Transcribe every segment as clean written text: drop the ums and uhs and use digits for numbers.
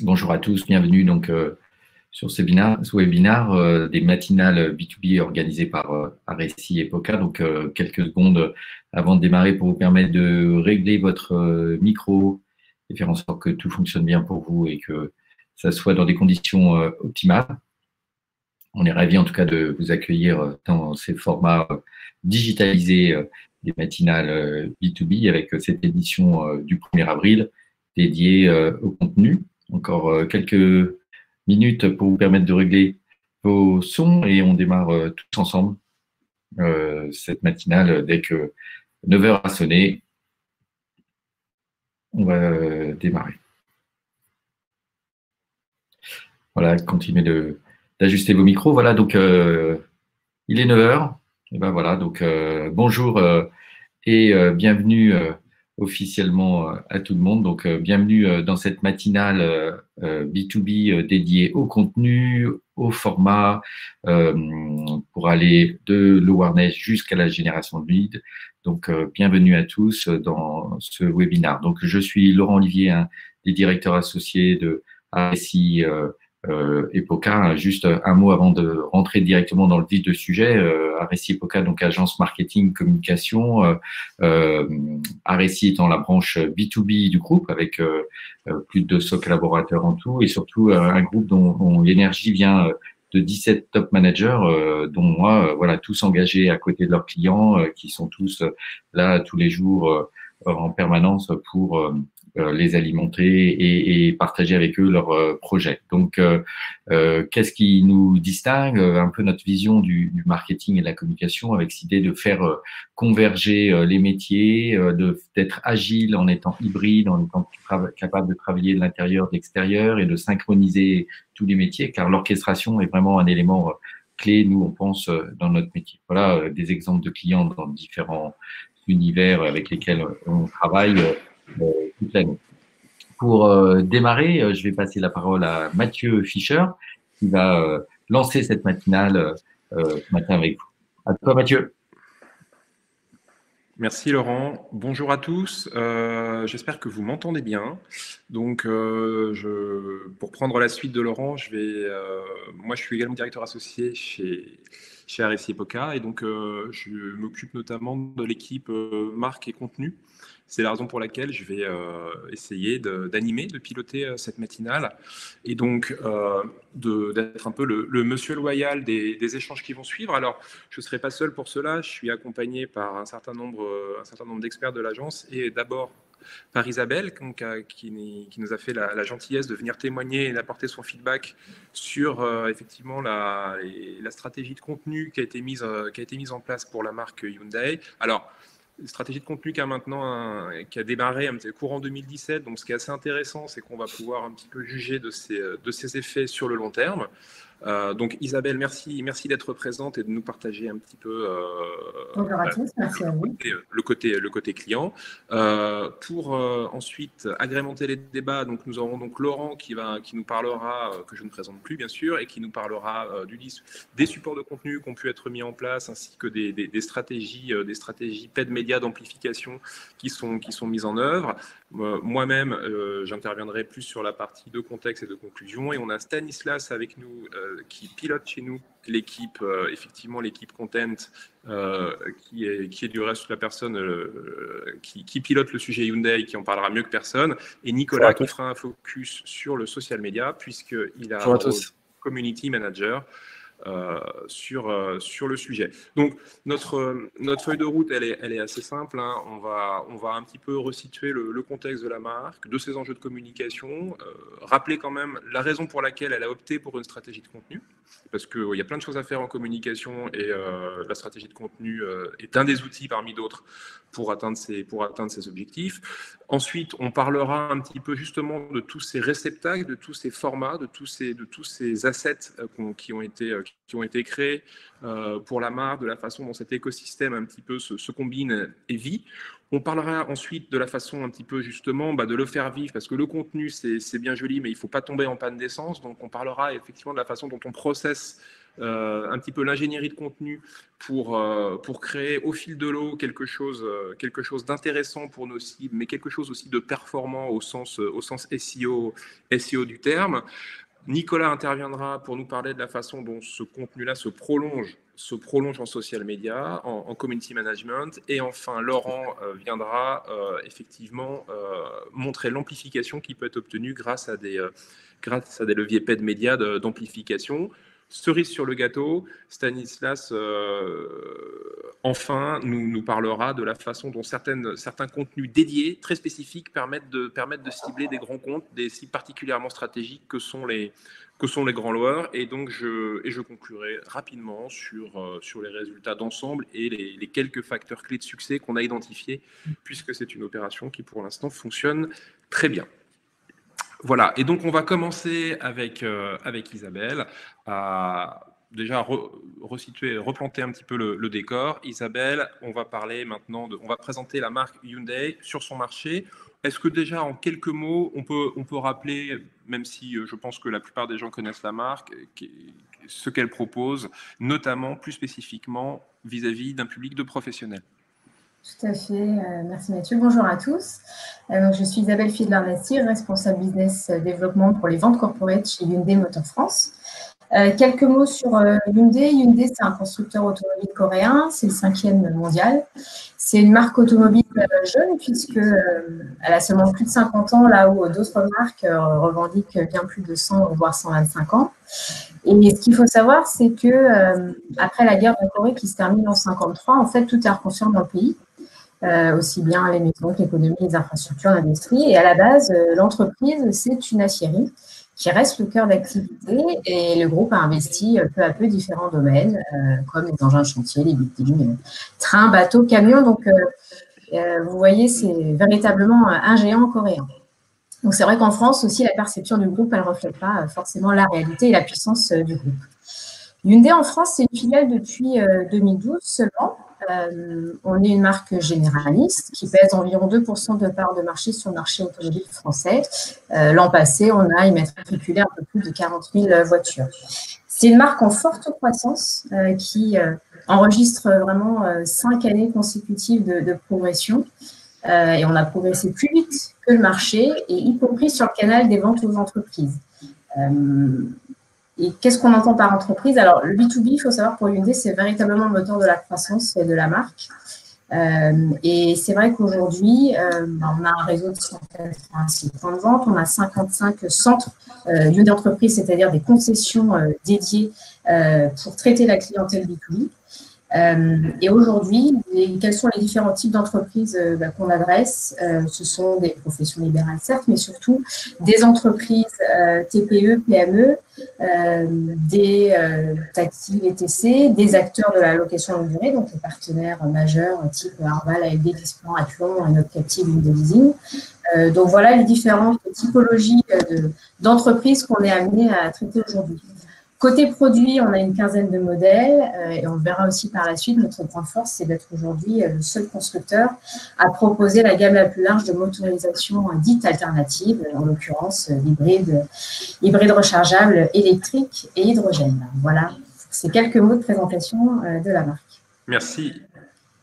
Bonjour à tous, bienvenue donc sur ce webinaire des matinales B2B organisées par Aressi et POCA. Donc quelques secondes avant de démarrer pour vous permettre de régler votre micro et faire en sorte que tout fonctionne bien pour vous et que ça soit dans des conditions optimales. On est ravis en tout cas de vous accueillir dans ces formats digitalisés des matinales B2B avec cette édition du 1er avril dédiée au contenu. Encore quelques minutes pour vous permettre de régler vos sons et on démarre tous ensemble cette matinale dès que 9 heures a sonné. On va démarrer. Voilà, continuez d'ajuster vos micros. Voilà, donc il est 9 heures. Et ben voilà, donc bonjour et bienvenue officiellement à tout le monde. Donc, bienvenue dans cette matinale B2B dédiée au contenu, au format, pour aller de l'awareness jusqu'à la génération de leads. Donc, bienvenue à tous dans ce webinaire. Donc, je suis Laurent Olivier, un des directeurs associés de ASI et POCA. Juste un mot avant de rentrer directement dans le vif du sujet. Aressi et POCA, donc agence marketing communication. Aressi étant la branche B2B du groupe avec plus de 200 collaborateurs en tout et surtout un groupe dont l'énergie vient de 17 top managers, dont moi, voilà, tous engagés à côté de leurs clients, qui sont tous là tous les jours en permanence pour les alimenter et partager avec eux leurs projets. Donc, qu'est-ce qui nous distingue? Un peu notre vision du marketing et de la communication avec cette idée de faire converger les métiers, d'être agile en étant hybride, en étant capable de travailler de l'intérieur, de l'extérieur et de synchroniser tous les métiers, car l'orchestration est vraiment un élément clé, nous, on pense, dans notre métier. Voilà des exemples de clients dans différents univers avec lesquels on travaille toute l'année. Pour démarrer, je vais passer la parole à Mathieu Fischer, qui va lancer cette matinale ce matin avec vous. À toi, Mathieu. Merci Laurent. Bonjour à tous. J'espère que vous m'entendez bien. Donc, pour prendre la suite de Laurent, moi, je suis également directeur associé chez Aressi et POCA et donc je m'occupe notamment de l'équipe marque et contenu. C'est la raison pour laquelle je vais essayer d'animer, de piloter cette matinale et donc d'être un peu le monsieur loyal des échanges qui vont suivre. Alors, je ne serai pas seul pour cela, je suis accompagné par un certain nombre d'experts de l'agence et d'abord par Isabelle qui nous a fait la gentillesse de venir témoigner et d'apporter son feedback sur effectivement la stratégie de contenu qui a été mise en place pour la marque Hyundai. Alors, stratégie de contenu qui a démarré courant 2017. Donc, ce qui est assez intéressant, c'est qu'on va pouvoir un petit peu juger de ses effets sur le long terme. Donc, Isabelle, merci d'être présente et de nous partager un petit peu bonjour à tous, merci à vous. Le côté client. Pour ensuite agrémenter les débats, donc nous aurons donc Laurent qui nous parlera, que je ne présente plus bien sûr, et qui nous parlera des supports de contenu qui ont pu être mis en place, ainsi que des stratégies paid média d'amplification qui sont mises en œuvre. Moi-même, j'interviendrai plus sur la partie de contexte et de conclusion, et on a Stanislas avec nous qui pilote chez nous l'équipe, effectivement l'équipe content, qui est du reste la personne qui pilote le sujet Hyundai, qui en parlera mieux que personne, et Nicolas qui fera un focus sur le social media, puisqu'il a un community manager sur le sujet. Donc notre feuille de route elle est assez simple, hein. On va un petit peu resituer le contexte de la marque, de ses enjeux de communication, rappeler quand même la raison pour laquelle elle a opté pour une stratégie de contenu, parce qu'il y a plein de choses à faire en communication et la stratégie de contenu est un des outils parmi d'autres pour atteindre ses objectifs. Ensuite, on parlera un petit peu justement de tous ces réceptacles, de tous ces formats, de tous ces assets qui ont été créés pour la marque, de la façon dont cet écosystème un petit peu se combine et vit. On parlera ensuite de la façon un petit peu justement de le faire vivre, parce que le contenu c'est bien joli, mais il ne faut pas tomber en panne d'essence. Donc on parlera effectivement de la façon dont on processe un petit peu l'ingénierie de contenu pour créer au fil de l'eau quelque chose d'intéressant pour nos cibles, mais quelque chose aussi de performant au sens SEO du terme. Nicolas interviendra pour nous parler de la façon dont ce contenu-là se prolonge en social media, en community management. Et enfin, Laurent viendra effectivement montrer l'amplification qui peut être obtenue grâce à des leviers paid média d'amplification. Cerise sur le gâteau, Stanislas enfin nous parlera de la façon dont certains contenus dédiés très spécifiques permettent de cibler des grands comptes, des cibles particulièrement stratégiques que sont les grands loueurs. Et donc je conclurai rapidement sur les résultats d'ensemble et les quelques facteurs clés de succès qu'on a identifiés, puisque c'est une opération qui pour l'instant fonctionne très bien. Voilà, et donc on va commencer avec Isabelle à déjà replanter un petit peu le décor. Isabelle, on va parler maintenant on va présenter la marque Hyundai sur son marché. Est-ce que déjà en quelques mots, on peut rappeler, même si je pense que la plupart des gens connaissent la marque, ce qu'elle propose, notamment plus spécifiquement vis-à-vis d'un public de professionnels? Tout à fait. Merci Mathieu. Bonjour à tous. Je suis Isabelle Fiedler-Nasir, responsable business développement pour les ventes corporate chez Hyundai Motor France. Quelques mots sur Hyundai. Hyundai, c'est un constructeur automobile coréen. C'est le 5e mondial. C'est une marque automobile jeune puisqu'elle a seulement plus de 50 ans, là où d'autres marques revendiquent bien plus de 100 voire 125 ans. Et ce qu'il faut savoir, c'est que après la guerre de Corée qui se termine en 1953, en fait, tout est reconstruit dans le pays. Aussi bien les maisons que l'économie, les infrastructures, l'industrie. Et à la base, l'entreprise, c'est une aciérie qui reste le cœur d'activité. Et le groupe a investi peu à peu différents domaines, comme les engins de chantier, les buildings, trains, bateaux, camions. Donc, vous voyez, c'est véritablement un géant coréen. Donc, c'est vrai qu'en France aussi, la perception du groupe, elle ne reflète pas forcément la réalité et la puissance du groupe. Hyundai en France, c'est une filiale depuis 2012 seulement. On est une marque généraliste qui pèse environ 2% de part de marché sur le marché automobile français. L'an passé, on a immatriculé un peu plus de 40 000 voitures. C'est une marque en forte croissance qui enregistre vraiment 5 années consécutives de progression. Et on a progressé plus vite que le marché, et y compris sur le canal des ventes aux entreprises. Et qu'est-ce qu'on entend par entreprise? Alors, le B2B, il faut savoir, pour Hyundai, c'est véritablement le moteur de la croissance de la marque. Et c'est vrai qu'aujourd'hui, on a un réseau de 186 points de vente, on a 55 centres Hyundai Entreprise, c'est-à-dire des concessions dédiées pour traiter la clientèle B2B. Et aujourd'hui, quels sont les différents types d'entreprises qu'on adresse? Ce sont des professions libérales, certes, mais surtout des entreprises TPE, PME, des taxis, VTC, des acteurs de la location longue durée, donc les partenaires majeurs type Arval, ALD, Displan, Athlon, et notre captive Hyundai Leasing. Donc voilà les différentes typologies d'entreprises qu'on est amené à traiter aujourd'hui. Côté produit, on a une quinzaine de modèles et on le verra aussi par la suite. Notre point fort, c'est d'être aujourd'hui le seul constructeur à proposer la gamme la plus large de motorisation dite alternative, en l'occurrence hybride rechargeable, électrique et hydrogène. Voilà, c'est quelques mots de présentation de la marque. Merci.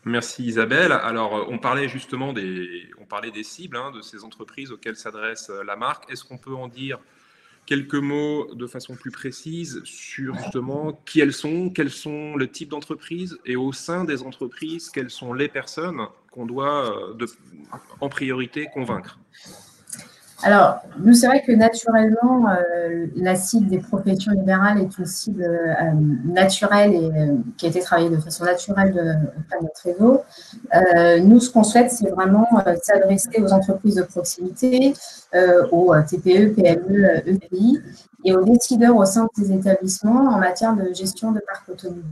Merci Isabelle. Alors, on parlait justement des cibles, de ces entreprises auxquelles s'adresse la marque. Est-ce qu'on peut en dire quelques mots de façon plus précise sur justement qui elles sont, quels sont le type d'entreprise, et au sein des entreprises, quelles sont les personnes qu'on doit en priorité convaincre? Alors, nous, c'est vrai que naturellement, la cible des professions libérales est une cible naturelle et qui a été travaillée de façon naturelle auprès de notre réseau. Nous, ce qu'on souhaite, c'est vraiment s'adresser aux entreprises de proximité, aux TPE, PME, EPI et aux décideurs au sein de ces établissements en matière de gestion de parc automobile.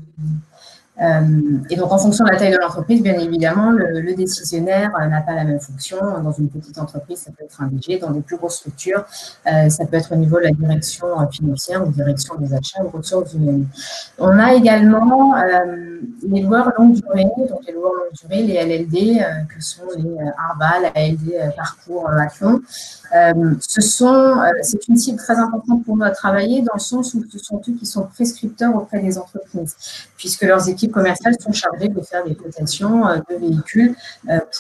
Et donc, en fonction de la taille de l'entreprise, bien évidemment, le décisionnaire n'a pas la même fonction. Dans une petite entreprise, ça peut être un DG. Dans des plus grosses structures, ça peut être au niveau de la direction financière ou direction des achats ou ressources humaines. On a également les loueurs longue durée, donc les loueurs longue durée, les LLD, que sont les Arval, ALD, Parcours, Athlon, c'est une cible très importante pour nous à travailler dans le sens où ce sont eux qui sont prescripteurs auprès des entreprises, puisque leurs équipes commerciales sont chargées de faire des cotations de véhicules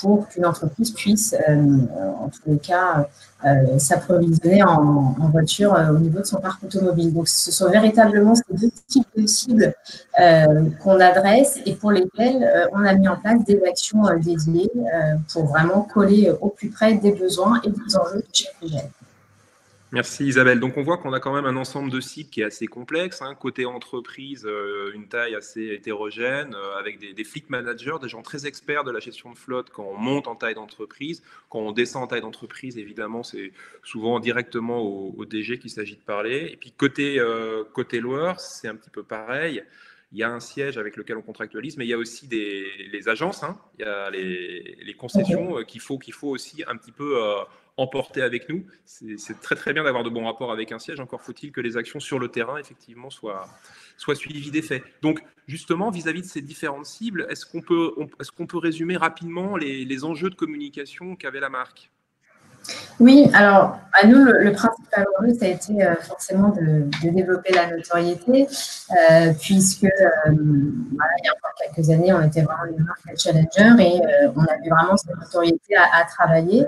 pour qu'une entreprise puisse, en tous les cas, s'approvisionner en voiture au niveau de son parc automobile. Donc, ce sont véritablement ces deux types de cibles qu'on adresse et pour lesquelles on a mis en place des actions dédiées pour vraiment coller au plus près des besoins et des enjeux de chaque projet. Merci Isabelle. Donc on voit qu'on a quand même un ensemble de cibles qui est assez complexe. Hein. Côté entreprise, une taille assez hétérogène, avec des fleet managers, des gens très experts de la gestion de flotte quand on monte en taille d'entreprise. Quand on descend en taille d'entreprise, évidemment, c'est souvent directement au DG qu'il s'agit de parler. Et puis côté loueur, c'est un petit peu pareil. Il y a un siège avec lequel on contractualise, mais il y a aussi les agences, hein. Il y a les concessions qu'il faut aussi un petit peu emporter avec nous. C'est très très bien d'avoir de bons rapports avec un siège, encore faut-il que les actions sur le terrain effectivement soient suivies des faits. Donc justement, vis-à-vis de ces différentes cibles, est-ce qu'on peut résumer rapidement les enjeux de communication qu'avait la marque ? Oui, alors à nous, le principal enjeu, ça a été forcément de développer la notoriété, puisque il y a encore quelques années, on était vraiment une marque challenger et on avait vraiment cette notoriété à travailler.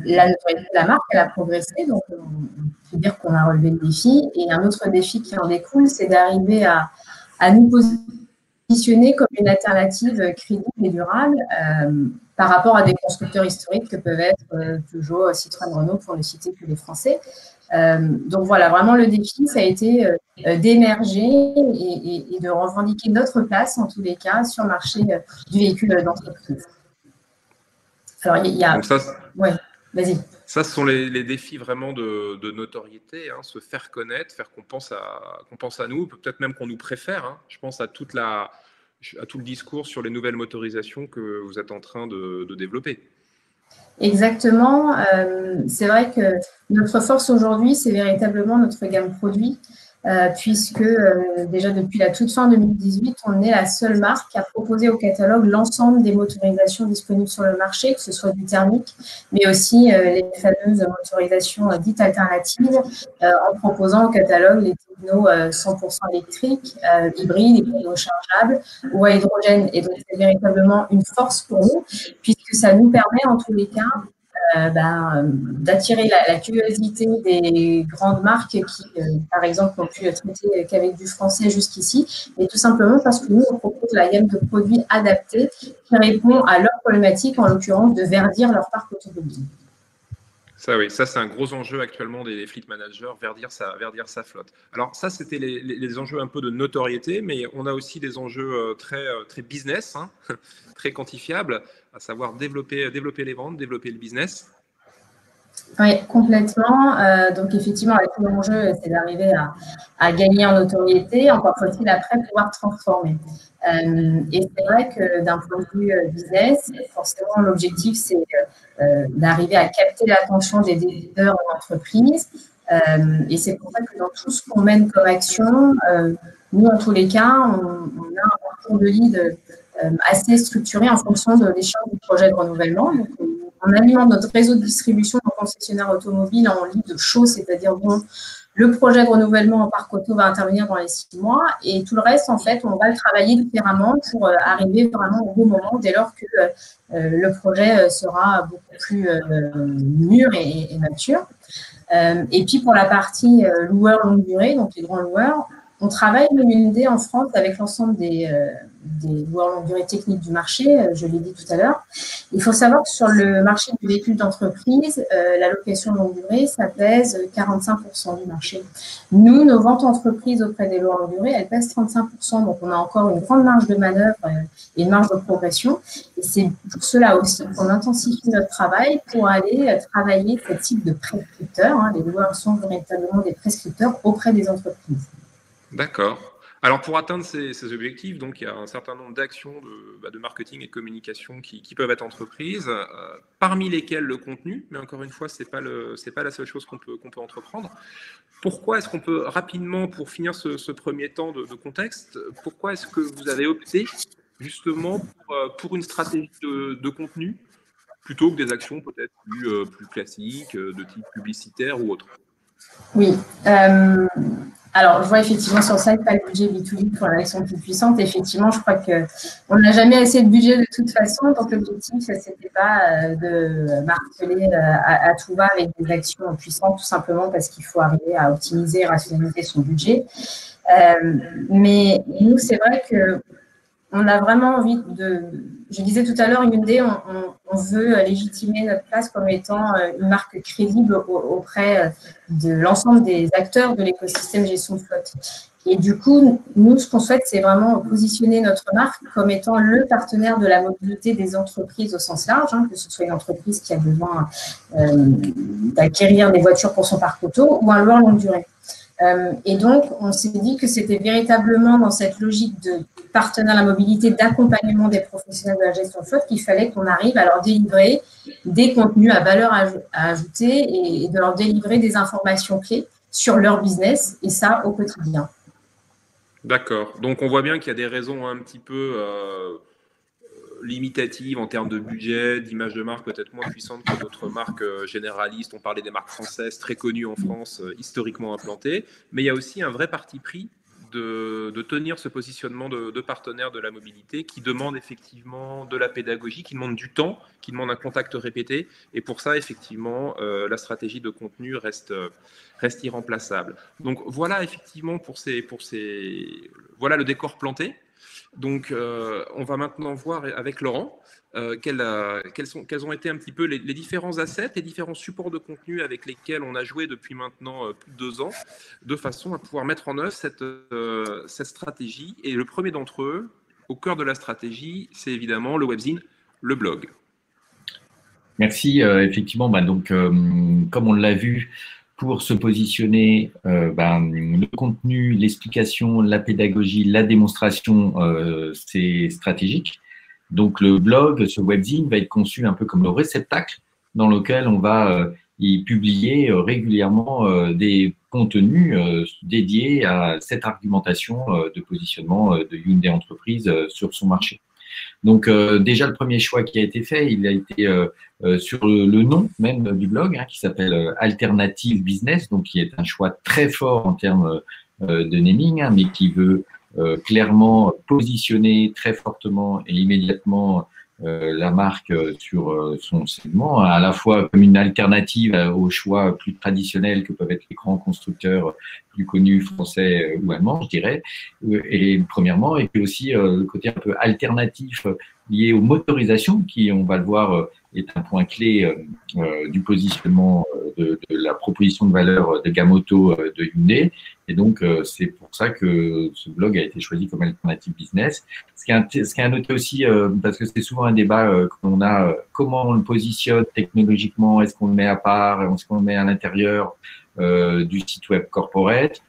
La notoriété de la marque, elle a progressé, donc on peut dire qu'on a relevé le défi. Et un autre défi qui en découle, c'est d'arriver à nous positionner comme une alternative crédible et durable par rapport à des constructeurs historiques que peuvent être Peugeot, Citroën, Renault, pour ne citer que les Français. Donc voilà, vraiment le défi, ça a été d'émerger et de revendiquer notre place, en tous les cas, sur le marché du véhicule d'entreprise. Alors, il y a… Ouais, vas-y. Ça, ce sont les défis vraiment de notoriété, hein, se faire connaître, faire qu'on pense à nous, peut-être même qu'on nous préfère. Hein. Je pense à tout le discours sur les nouvelles motorisations que vous êtes en train de développer. Exactement. C'est vrai que notre force aujourd'hui, c'est véritablement notre gamme produit, puisque déjà depuis la toute fin 2018, on est la seule marque à proposer au catalogue l'ensemble des motorisations disponibles sur le marché, que ce soit du thermique, mais aussi les fameuses motorisations dites alternatives, en proposant au catalogue les technos 100% électriques, hybrides, et rechargeables ou à hydrogène. Et donc, c'est véritablement une force pour nous, puisque ça nous permet en tous les cas d'attirer la curiosité des grandes marques qui, par exemple, n'ont pu traiter qu'avec du français jusqu'ici, mais tout simplement parce que nous, on propose la gamme de produits adaptés qui répond à leurs problématiques, en l'occurrence de verdir leur parc automobile. Ça, oui, ça c'est un gros enjeu actuellement des fleet managers, verdir sa flotte. Alors ça, c'était les enjeux un peu de notoriété, mais on a aussi des enjeux très business, hein, très quantifiables, à savoir développer les ventes, développer le business. Oui, complètement. Donc, effectivement, avec l'enjeu, c'est d'arriver à gagner en notoriété. Encore faut-il après pouvoir transformer. Et c'est vrai que d'un point de vue business, forcément, l'objectif, c'est d'arriver à capter l'attention des décideurs en entreprise. Et c'est pour ça que dans tout ce qu'on mène comme action, nous, en tous les cas, on a un parcours de lead assez structuré en fonction de l'échéance du projet de renouvellement. Donc, on alimente notre réseau de distribution en concessionnaire automobile en lead chaud, c'est-à-dire le projet de renouvellement en parc auto va intervenir dans les 6 mois et tout le reste, en fait, on va le travailler différemment pour arriver vraiment au bon moment dès lors que le projet sera beaucoup plus mûr et mature. Et puis, pour la partie loueurs longue durée, donc les grands loueurs, on travaille une idée en France avec l'ensemble des loueurs longue durée techniques du marché, je l'ai dit tout à l'heure. Il faut savoir que sur le marché du véhicule d'entreprise, la location longue durée, ça pèse 45% du marché. Nous, nos ventes entreprises auprès des loueurs longue durée, elles pèsent 35%. Donc, on a encore une grande marge de manœuvre et une marge de progression. Et c'est pour cela aussi qu'on intensifie notre travail pour aller travailler ce type de prescripteurs. Hein. Les loueurs sont véritablement des prescripteurs auprès des entreprises. D'accord. Alors, pour atteindre ces objectifs, donc, il y a un certain nombre d'actions de marketing et de communication qui peuvent être entreprises, parmi lesquelles le contenu, mais encore une fois, c'est pas la seule chose qu'on peut entreprendre. Pourquoi est-ce qu'on peut rapidement, pour finir ce premier temps de contexte, pourquoi est-ce que vous avez opté justement pour une stratégie de contenu plutôt que des actions peut-être plus classiques, de type publicitaire ou autre? Oui. Alors, je vois effectivement sur ça pas le budget B2B pour l'action plus puissante. Effectivement, je crois qu'on n'a jamais assez de budget de toute façon. Donc, l'objectif, ce n'était pas de marteler à tout va avec des actions puissantes, tout simplement parce qu'il faut arriver à optimiser et rationaliser son budget. Mais nous, c'est vrai qu'on a vraiment envie je disais tout à l'heure, Hyundai, on veut légitimer notre place comme étant une marque crédible auprès de l'ensemble des acteurs de l'écosystème gestion de flotte. Et du coup, nous, ce qu'on souhaite, c'est vraiment positionner notre marque comme étant le partenaire de la mobilité des entreprises au sens large, que ce soit une entreprise qui a besoin d'acquérir des voitures pour son parc auto ou un loueur longue durée. Et donc, on s'est dit que c'était véritablement dans cette logique de partenaire à la mobilité, d'accompagnement des professionnels de la gestion de flotte qu'il fallait qu'on arrive à leur délivrer des contenus à valeur ajoutée et de leur délivrer des informations clés sur leur business, et ça au quotidien. D'accord. Donc, on voit bien qu'il y a des raisons un petit peu limitative en termes de budget, d'image de marque peut-être moins puissante que d'autres marques généralistes. On parlait des marques françaises très connues en France, historiquement implantées. Mais il y a aussi un vrai parti pris de tenir ce positionnement de partenaire de la mobilité qui demande effectivement de la pédagogie, qui demande du temps, qui demande un contact répété. Et pour ça, effectivement, la stratégie de contenu reste irremplaçable. Donc voilà, effectivement, voilà le décor planté. Donc, on va maintenant voir avec Laurent quels ont été un petit peu les différents assets, les différents supports de contenu avec lesquels on a joué depuis maintenant plus de 2 ans, de façon à pouvoir mettre en œuvre cette stratégie. Et le premier d'entre eux, au cœur de la stratégie, c'est évidemment le webzine, le blog. Merci. Effectivement, donc, comme on l'a vu, pour se positionner, le contenu, l'explication, la pédagogie, la démonstration, c'est stratégique. Donc, le blog, ce webzine, va être conçu un peu comme le réceptacle dans lequel on va y publier régulièrement des contenus dédiés à cette argumentation de positionnement de Hyundai Entreprise sur son marché. Donc, déjà, le premier choix qui a été fait, il a été sur le nom même du blog, qui s'appelle Alternative Business, donc qui est un choix très fort en termes de naming, mais qui veut clairement positionner très fortement et immédiatement la marque sur son segment, à la fois comme une alternative aux choix plus traditionnels que peuvent être les grands constructeurs plus connus français ou allemands, je dirais, et premièrement, et puis aussi le côté un peu alternatif lié aux motorisations, qui, on va le voir, est un point clé du positionnement de la proposition de valeur de gamme auto de Hyundai. Et donc, c'est pour ça que ce blog a été choisi comme alternative business. Ce qui est à noter aussi, parce que c'est souvent un débat qu'on a, comment on le positionne technologiquement, est-ce qu'on le met à part, est-ce qu'on le met à l'intérieur du site web corporate.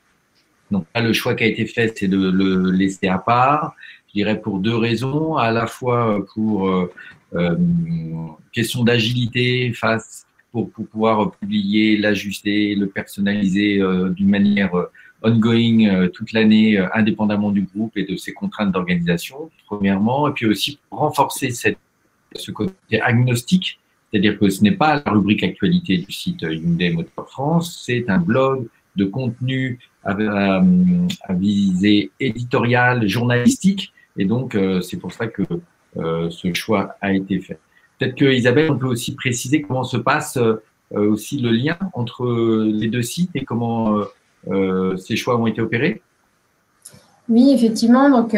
Donc là, le choix qui a été fait, c'est de le laisser à part, je dirais pour 2 raisons, à la fois pour question d'agilité pour pouvoir publier, l'ajuster, le personnaliser d'une manière ongoing toute l'année, indépendamment du groupe et de ses contraintes d'organisation, premièrement, et puis aussi pour renforcer ce côté agnostique, c'est-à-dire que ce n'est pas la rubrique actualité du site Hyundai Motor France, c'est un blog de contenu à visée éditoriale, journalistique, et donc c'est pour ça que ce choix a été fait. Peut-être que Isabelle, on peut aussi préciser comment se passe aussi le lien entre les 2 sites et comment ces choix ont été opérés. Oui, effectivement. Donc,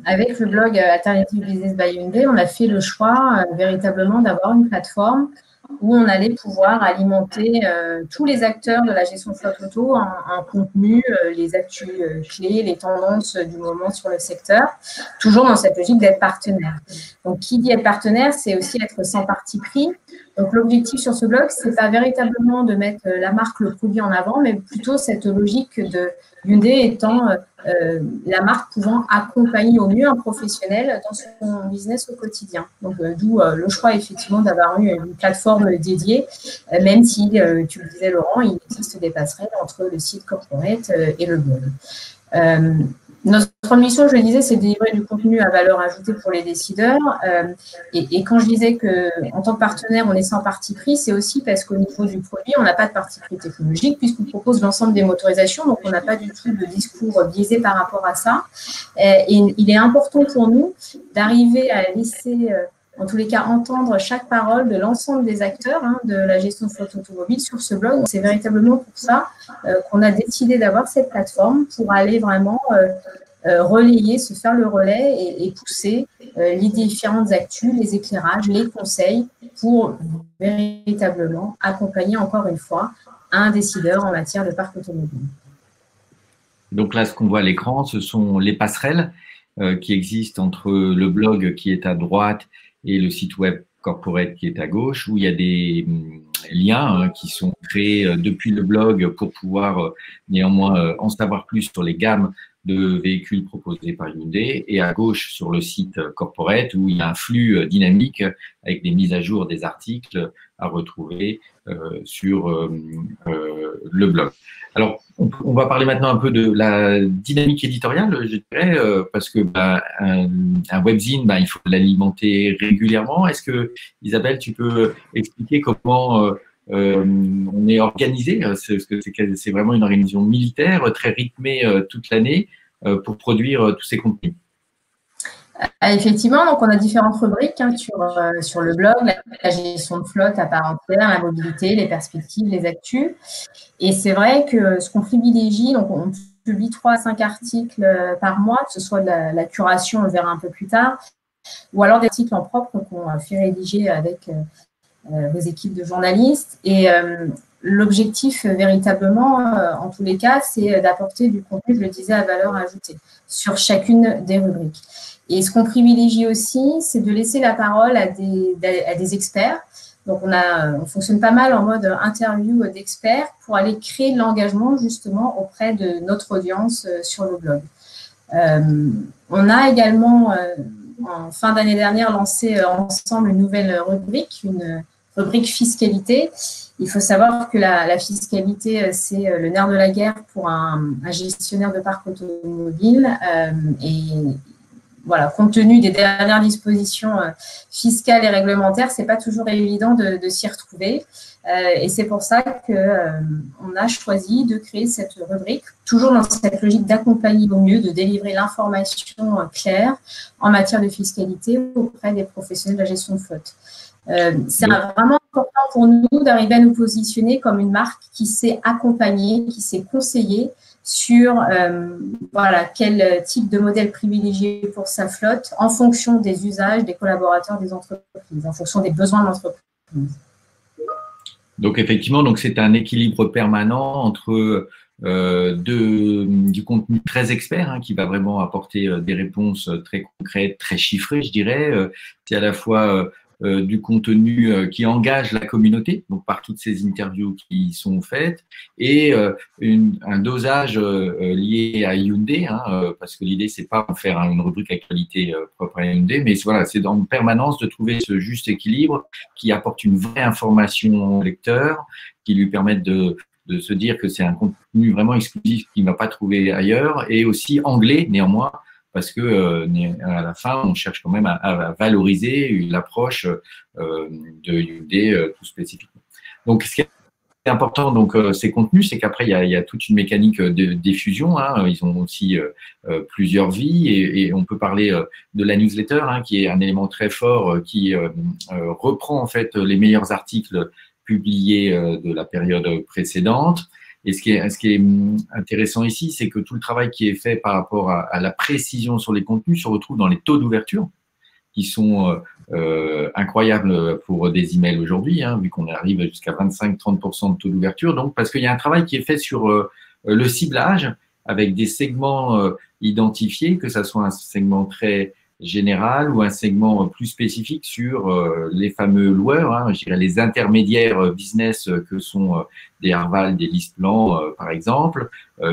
avec le blog Alternative Business by Hyundai, on a fait le choix véritablement d'avoir une plateforme où on allait pouvoir alimenter tous les acteurs de la gestion de flotte auto en contenu, les actus clés, les tendances du moment sur le secteur, toujours dans cette logique d'être partenaire. Donc, qui dit être partenaire, c'est aussi être sans parti pris. Donc, l'objectif sur ce blog, c'est pas véritablement de mettre la marque, le produit en avant, mais plutôt cette logique de Hyundai étant la marque pouvant accompagner au mieux un professionnel dans son business au quotidien. Donc, d'où le choix, effectivement, d'avoir eu une plateforme dédiée, même si, tu le disais, Laurent, il existe des passerelles entre le site corporate et le blog. Notre mission, je le disais, c'est de délivrer du contenu à valeur ajoutée pour les décideurs. Et quand je disais qu'en tant que partenaire, on est sans parti pris, c'est aussi parce qu'au niveau du produit, on n'a pas de parti pris technologique puisqu'on propose l'ensemble des motorisations. Donc, on n'a pas du tout de discours biaisé par rapport à ça. Et il est important pour nous d'arriver à laisser, en tous les cas, entendre chaque parole de l'ensemble des acteurs de la gestion de flotte automobile sur ce blog. C'est véritablement pour ça qu'on a décidé d'avoir cette plateforme pour aller vraiment relayer, se faire le relais et pousser les différentes actus, les éclairages, les conseils pour véritablement accompagner encore une fois un décideur en matière de parc automobile. Donc là, ce qu'on voit à l'écran, ce sont les passerelles qui existent entre le blog qui est à droite et le site web corporate qui est à gauche, où il y a des liens qui sont créés depuis le blog pour pouvoir néanmoins en savoir plus sur les gammes de véhicules proposés par Hyundai, et à gauche sur le site corporate où il y a un flux dynamique avec des mises à jour des articles à retrouver sur le blog. Alors, on va parler maintenant un peu de la dynamique éditoriale, je dirais, parce que un webzine, il faut l'alimenter régulièrement. Est-ce que, Isabelle, tu peux expliquer comment on est organisé? C'est vraiment une organisation militaire, très rythmée toute l'année pour produire tous ces contenus. Effectivement, donc on a différentes rubriques sur le blog, la gestion de flotte à part entière, la mobilité, les perspectives, les actus. Et c'est vrai que ce qu'on privilégie, donc on publie 3 à 5 articles par mois, que ce soit de la curation, on le verra un peu plus tard, ou alors des articles en propre qu'on fait rédiger avec vos équipes de journalistes. Et l'objectif, véritablement, en tous les cas, c'est d'apporter du contenu, je le disais, à valeur ajoutée sur chacune des rubriques. Et ce qu'on privilégie aussi, c'est de laisser la parole à des experts. Donc, on fonctionne pas mal en mode interview d'experts pour aller créer de l'engagement, justement, auprès de notre audience sur le blog. On a également, en fin d'année dernière, lancé ensemble une nouvelle rubrique, une rubrique fiscalité. Il faut savoir que la fiscalité, c'est le nerf de la guerre pour un gestionnaire de parc automobile. Et voilà, compte tenu des dernières dispositions fiscales et réglementaires, ce n'est pas toujours évident de s'y retrouver. Et c'est pour ça qu'on a choisi de créer cette rubrique, toujours dans cette logique d'accompagner au mieux, de délivrer l'information claire en matière de fiscalité auprès des professionnels de la gestion de flotte. C'est vraiment important pour nous d'arriver à nous positionner comme une marque qui sait accompagner, qui sait conseiller sur quel type de modèle privilégier pour sa flotte en fonction des usages des collaborateurs des entreprises, en fonction des besoins de l'entreprise. Donc, effectivement, c'est un équilibre permanent entre du contenu très expert qui va vraiment apporter des réponses très concrètes, très chiffrées, je dirais. C'est à la fois du contenu qui engage la communauté, donc par toutes ces interviews qui sont faites, et un dosage lié à Hyundai, parce que l'idée, c'est pas de faire une rubrique actualité propre à Hyundai, mais voilà, c'est en permanence de trouver ce juste équilibre qui apporte une vraie information au lecteur, qui lui permette de se dire que c'est un contenu vraiment exclusif qu'il ne va pas trouver ailleurs, et aussi anglais néanmoins, parce que à la fin, on cherche quand même à valoriser l'approche de Hyundai tout spécifiquement. Donc, ce qui est important, ces contenus, c'est qu'après, il y a toute une mécanique de diffusion. Ils ont aussi plusieurs vies, et on peut parler de la newsletter, qui est un élément très fort qui reprend en fait les meilleurs articles publiés de la période précédente. Et ce qui est intéressant ici, c'est que tout le travail qui est fait par rapport à la précision sur les contenus se retrouve dans les taux d'ouverture, qui sont incroyables pour des emails aujourd'hui, vu qu'on arrive jusqu'à 25-30% de taux d'ouverture. Donc, parce qu'il y a un travail qui est fait sur le ciblage, avec des segments identifiés, que ça soit un segment très général ou un segment plus spécifique sur les fameux loueurs, hein, je dirais les intermédiaires business que sont des Arval, des LeasePlan, par exemple,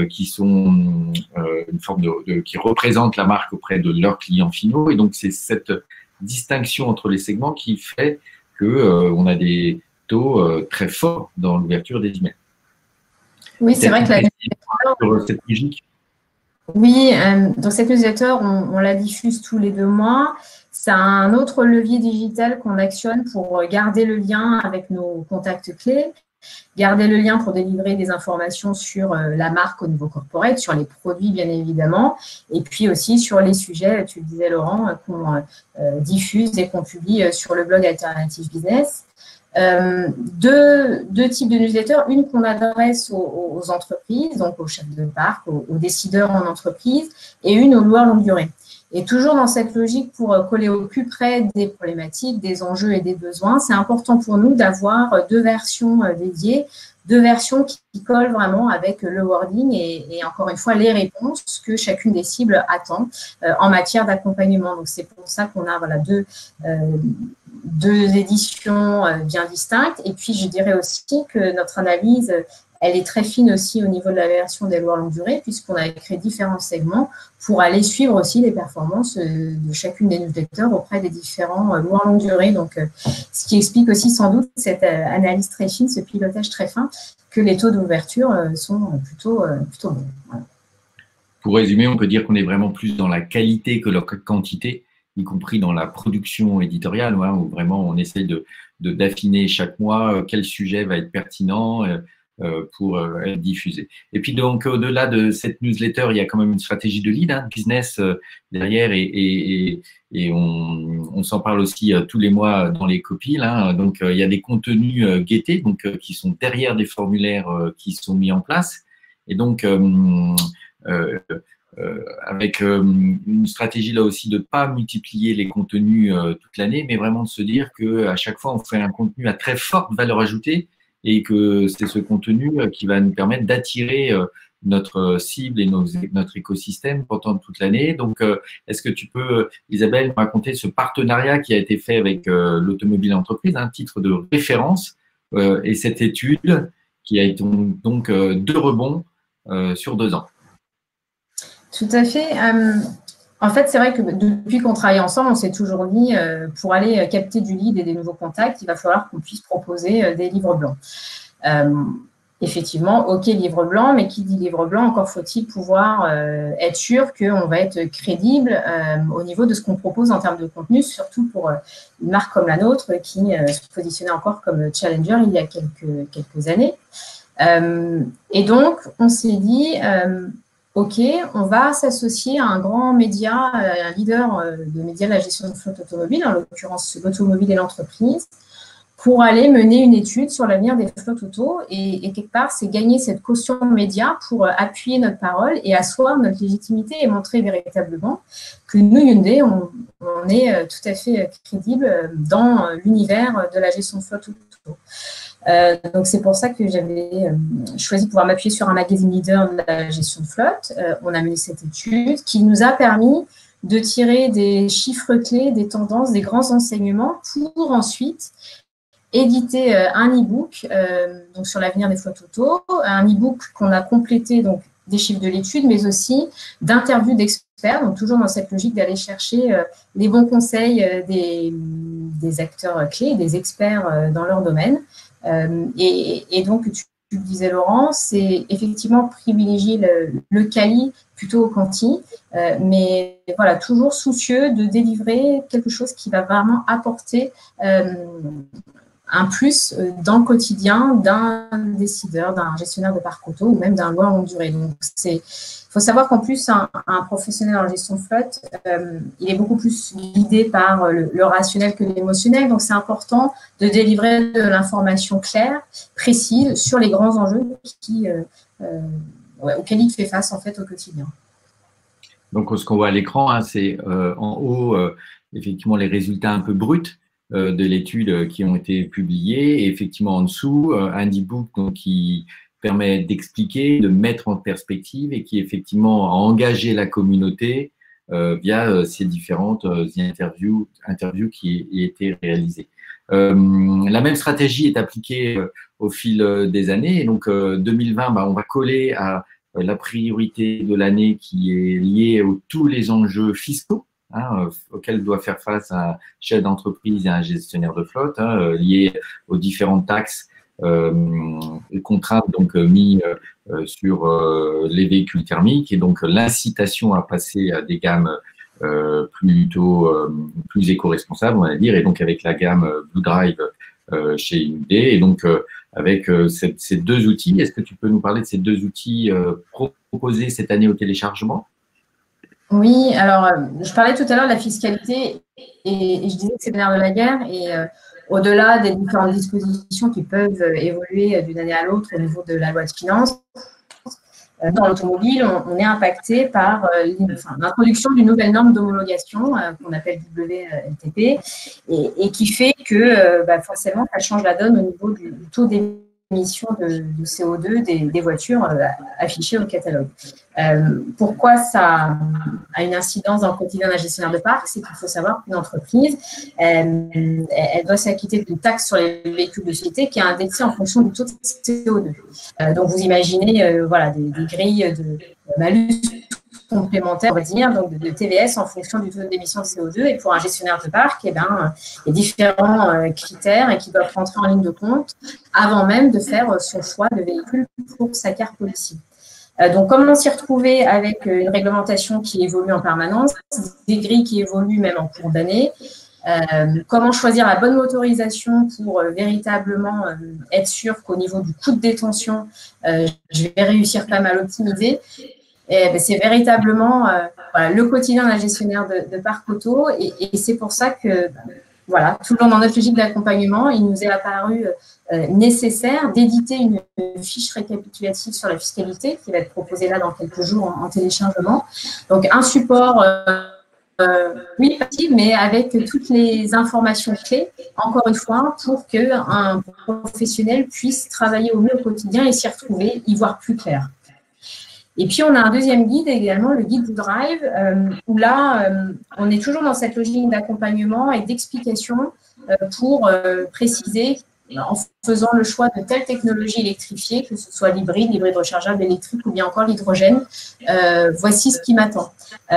qui sont une forme qui représentent la marque auprès de leurs clients finaux. Et donc, c'est cette distinction entre les segments qui fait qu'on a des taux très forts dans l'ouverture des emails. Oui, c'est vrai que cette logique. Oui, donc cette newsletter, on la diffuse tous les 2 mois. C'est un autre levier digital qu'on actionne pour garder le lien avec nos contacts clés, garder le lien pour délivrer des informations sur la marque au niveau corporate, sur les produits bien évidemment, et puis aussi sur les sujets, tu le disais Laurent, qu'on diffuse et qu'on publie sur le blog Alternative Business. Deux types de newsletters, une qu'on adresse aux entreprises, donc aux chefs de parc, aux décideurs en entreprise, et une aux loueurs longue durée. Et toujours dans cette logique pour coller au plus près des problématiques, des enjeux et des besoins, c'est important pour nous d'avoir 2 versions dédiées, 2 versions qui collent vraiment avec le wording et encore une fois les réponses que chacune des cibles attend en matière d'accompagnement. Donc c'est pour ça qu'on a voilà, deux éditions bien distinctes. Et puis je dirais aussi que notre analyse, elle est très fine aussi au niveau de la version des loueurs longue durée, puisqu'on a créé différents segments pour aller suivre aussi les performances de chacune des newsletters auprès des différents loueurs longue durée. Donc, ce qui explique aussi sans doute cette analyse très fine, ce pilotage très fin, que les taux d'ouverture sont plutôt bons. Voilà. Pour résumer, on peut dire qu'on est vraiment plus dans la qualité que la quantité, y compris dans la production éditoriale, hein, où vraiment on essaie d'affiner chaque mois quel sujet va être pertinent pour être diffusé. Et puis donc au-delà de cette newsletter, il y a quand même une stratégie de lead, hein, business derrière et on s'en parle aussi tous les mois dans les copies. Là. Donc il y a des contenus guettés donc qui sont derrière des formulaires qui sont mis en place. Et donc avec une stratégie là aussi de ne pas multiplier les contenus toute l'année, mais vraiment de se dire qu'à chaque fois, on fait un contenu à très forte valeur ajoutée et que c'est ce contenu qui va nous permettre d'attirer notre cible et notre écosystème pendant toute l'année. Donc, est-ce que tu peux, Isabelle, me raconter ce partenariat qui a été fait avec l'automobile entreprise, un titre de référence, et cette étude qui a été donc 2 rebonds sur 2 ans? Tout à fait. En fait, c'est vrai que depuis qu'on travaille ensemble, on s'est toujours dit, pour aller capter du lead et des nouveaux contacts, il va falloir qu'on puisse proposer des livres blancs. Effectivement, OK, livre blanc, mais qui dit livre blanc, encore faut-il pouvoir être sûr qu'on va être crédible au niveau de ce qu'on propose en termes de contenu, surtout pour une marque comme la nôtre qui se positionnait encore comme challenger il y a quelques années. Et donc, on s'est dit… OK, on va s'associer à un grand média, un leader de médias de la gestion de flotte automobile, en l'occurrence l'automobile et l'entreprise, pour aller mener une étude sur l'avenir des flottes auto. Et quelque part, c'est gagner cette caution média pour appuyer notre parole et asseoir notre légitimité et montrer véritablement que nous, Hyundai, on est tout à fait crédible dans l'univers de la gestion de flotte auto. Donc, c'est pour ça que j'avais choisi de pouvoir m'appuyer sur un magazine leader de la gestion de flotte. On a mené cette étude qui nous a permis de tirer des chiffres clés, des tendances, des grands enseignements pour ensuite éditer un e-book donc sur l'avenir des flottes auto, un e-book qu'on a complété donc des chiffres de l'étude, mais aussi d'interviews d'experts, donc toujours dans cette logique d'aller chercher les bons conseils des acteurs clés, des experts dans leur domaine. Et donc, tu le disais, Laurent, c'est effectivement privilégier le quali plutôt au quanti, mais voilà, toujours soucieux de délivrer quelque chose qui va vraiment apporter un plus dans le quotidien d'un décideur, d'un gestionnaire de parc auto ou même d'un loueur longue durée. Donc, il faut savoir qu'en plus, un professionnel en gestion de flotte, il est beaucoup plus guidé par le rationnel que l'émotionnel. Donc, c'est important de délivrer de l'information claire, précise sur les grands enjeux auxquels il fait face en fait au quotidien. Donc, ce qu'on voit à l'écran, hein, c'est en haut, effectivement, les résultats un peu bruts de l'étude qui ont été publiés. Et effectivement, en dessous, un e-book donc, qui permet d'expliquer, de mettre en perspective et qui effectivement a engagé la communauté via ces différentes interviews qui étaient réalisées. La même stratégie est appliquée au fil des années. Et donc, 2020, on va coller à la priorité de l'année qui est liée à tous les enjeux fiscaux auxquels doit faire face un chef d'entreprise et un gestionnaire de flotte, liés aux différentes taxes et contraintes donc mises sur les véhicules thermiques, et donc l'incitation à passer à des gammes plus éco-responsables, on va dire, et donc avec la gamme Blue Drive chez Hyundai. Et donc avec ces deux outils, est-ce que tu peux nous parler de ces deux outils proposés cette année au téléchargement? Oui, alors je parlais tout à l'heure de la fiscalité et je disais que c'est le nerf de la guerre, et au-delà des différentes dispositions qui peuvent évoluer d'une année à l'autre au niveau de la loi de finances, dans l'automobile, on est impacté par l'introduction d'une nouvelle norme d'homologation qu'on appelle WLTP, et qui fait que forcément, ça change la donne au niveau du taux d'émission de CO2 des voitures affichées au catalogue. Pourquoi ça a une incidence dans le quotidien d'un gestionnaire de parc? C'est qu'il faut savoir qu'une entreprise, elle doit s'acquitter d'une taxe sur les véhicules de société qui est indexée en fonction du taux de CO2. Donc, vous imaginez des grilles de malus complémentaires, on va dire, donc de TVS en fonction du taux d'émission de CO2. Et pour un gestionnaire de parc, il y a différents critères qui doivent rentrer en ligne de compte avant même de faire son choix de véhicule pour sa carte policy. Donc, comme on s'y retrouvait avec une réglementation qui évolue en permanence, des grilles qui évoluent même en cours d'année, comment choisir la bonne motorisation pour véritablement être sûr qu'au niveau du coût de détention, je vais réussir quand même à l'optimiser. C'est véritablement le quotidien d'un gestionnaire de parc auto, et c'est pour ça que tout le long dans notre logique d'accompagnement, il nous est apparu nécessaire d'éditer une fiche récapitulative sur la fiscalité qui va être proposée là dans quelques jours en téléchargement. Donc, un support, oui, mais avec toutes les informations clés, encore une fois, pour qu'un professionnel puisse travailler au mieux au quotidien et s'y retrouver, y voir plus clair. Et puis, on a un deuxième guide également, le guide Blue Drive, où là, on est toujours dans cette logique d'accompagnement et d'explication pour préciser, en faisant le choix de telle technologie électrifiée, que ce soit l'hybride rechargeable électrique ou bien encore l'hydrogène, voici ce qui m'attend.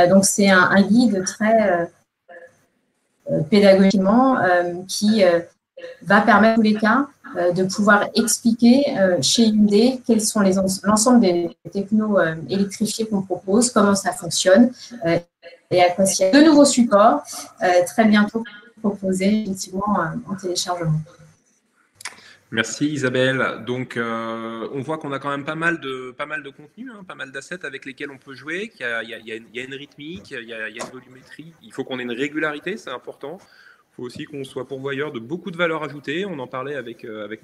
Donc, c'est un guide très pédagogiquement qui va permettre, en tous les cas, de pouvoir expliquer chez Hyundai quels sont l'ensemble des technos électrifiés qu'on propose, comment ça fonctionne et à quoi s'y a. De nouveaux supports très bientôt proposés effectivement en téléchargement. Merci Isabelle. Donc, on voit qu'on a quand même pas mal de contenu, pas mal d'assets avec lesquels on peut jouer. Il y a une rythmique, il y a une volumétrie. Il faut qu'on ait une régularité, c'est important. Il faut aussi qu'on soit pourvoyeur de beaucoup de valeur ajoutée. On en parlait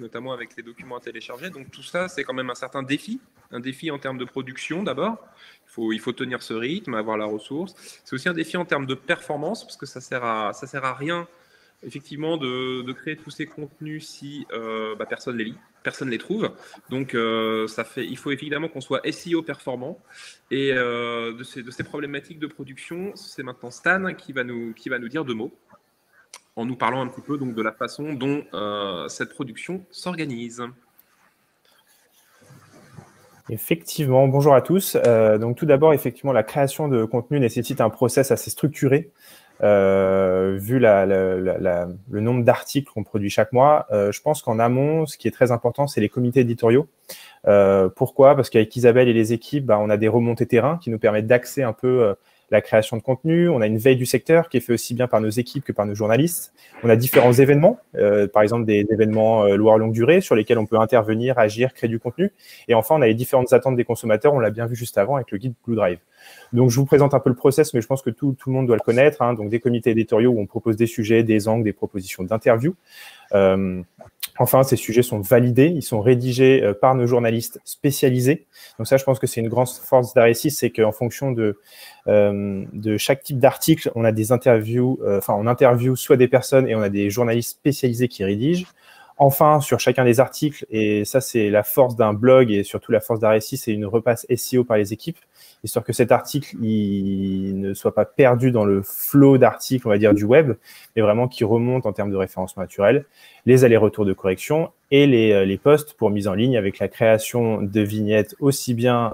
notamment avec les documents à télécharger. Donc tout ça, c'est quand même un certain défi. Un défi en termes de production d'abord. Il faut tenir ce rythme, avoir la ressource. C'est aussi un défi en termes de performance, parce que ça sert à rien, effectivement, de créer tous ces contenus si personne les lit, personne les trouve. Donc il faut évidemment qu'on soit SEO performant. Et de ces problématiques de production, c'est maintenant Stan qui va nous dire deux mots, en nous parlant un petit peu donc de la façon dont cette production s'organise. Effectivement, bonjour à tous. Donc tout d'abord, effectivement, la création de contenu nécessite un process assez structuré. Vu le nombre d'articles qu'on produit chaque mois, je pense qu'en amont, ce qui est très important, c'est les comités éditoriaux. Pourquoi? Parce qu'avec Isabelle et les équipes, on a des remontées terrain qui nous permettent d'axer un peu la création de contenu. On a une veille du secteur qui est faite aussi bien par nos équipes que par nos journalistes. On a différents événements, par exemple des événements lourds à longue durée sur lesquels on peut intervenir, agir, créer du contenu. Et enfin, on a les différentes attentes des consommateurs. On l'a bien vu juste avant avec le guide Blue Drive. Donc, je vous présente un peu le process, mais je pense que tout le monde doit le connaître. Donc, des comités éditoriaux où on propose des sujets, des angles, des propositions d'interview. Enfin, ces sujets sont validés, ils sont rédigés par nos journalistes spécialisés. Donc ça, je pense que c'est une grande force d'Arecis, c'est qu'en fonction de chaque type d'article, on a des interviews, on interviewe soit des personnes et on a des journalistes spécialisés qui rédigent. Enfin, sur chacun des articles, et ça c'est la force d'un blog et surtout la force d'un récit, c'est une repasse SEO par les équipes, histoire que cet article il ne soit pas perdu dans le flot d'articles, on va dire, du web, mais vraiment qu'il remonte en termes de référencement naturel, les allers-retours de correction et les posts pour mise en ligne avec la création de vignettes aussi bien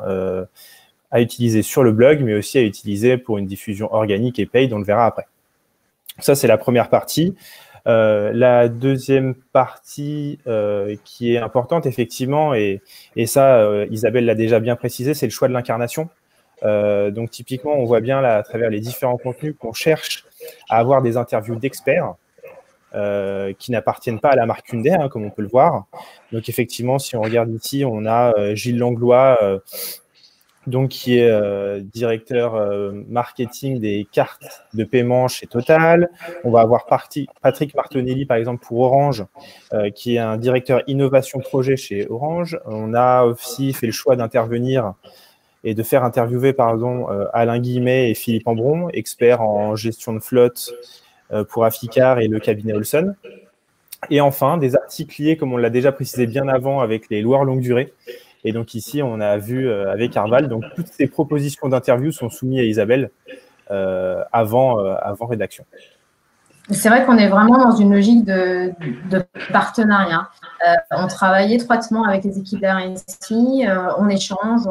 à utiliser sur le blog, mais aussi à utiliser pour une diffusion organique et paid, on le verra après. Ça, c'est la première partie. La deuxième partie qui est importante, effectivement, et ça, Isabelle l'a déjà bien précisé, c'est le choix de l'incarnation. Donc, typiquement, on voit bien là, à travers les différents contenus qu'on cherche à avoir des interviews d'experts qui n'appartiennent pas à la marque Hyundai, hein, comme on peut le voir. Donc, effectivement, si on regarde ici, on a Gilles Langlois, donc qui est directeur marketing des cartes de paiement chez Total. On va avoir Patrick Martonelli, par exemple, pour Orange, qui est un directeur innovation projet chez Orange. On a aussi fait le choix d'intervenir et de faire interviewer, pardon, Alain Guillemet et Philippe Ambron, experts en gestion de flotte pour Aficar et le cabinet Olson. Et enfin, des articles liés, comme on l'a déjà précisé bien avant, avec les loueurs longue durée. Et donc ici, on a vu avec Arval, donc toutes ces propositions d'interview sont soumises à Isabelle avant rédaction. C'est vrai qu'on est vraiment dans une logique de partenariat. On travaille étroitement avec les équipes d'RSI, on échange,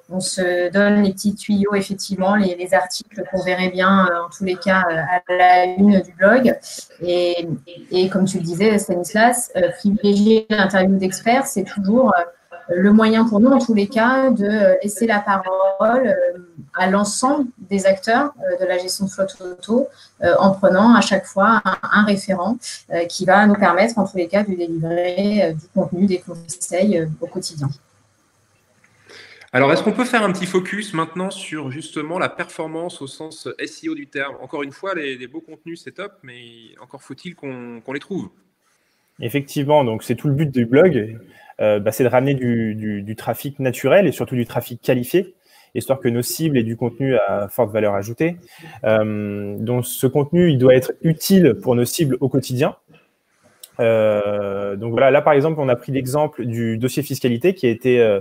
on se donne les petits tuyaux, effectivement, les articles qu'on verrait bien, en tous les cas, à la une du blog. Et comme tu le disais, Stanislas, privilégier l'interview d'experts, c'est toujours le moyen pour nous, en tous les cas, de laisser la parole à l'ensemble des acteurs de la gestion de flotte auto en prenant à chaque fois un référent qui va nous permettre, en tous les cas, de délivrer du contenu, des conseils au quotidien. Alors, est-ce qu'on peut faire un petit focus maintenant sur justement la performance au sens SEO du terme? Encore une fois, les beaux contenus, c'est top, mais encore faut-il qu'on les trouve. Effectivement, donc c'est tout le but du blog, c'est de ramener du trafic naturel et surtout du trafic qualifié, histoire que nos cibles aient du contenu à forte valeur ajoutée. Donc ce contenu, il doit être utile pour nos cibles au quotidien. Donc voilà, là par exemple, on a pris l'exemple du dossier fiscalité qui a été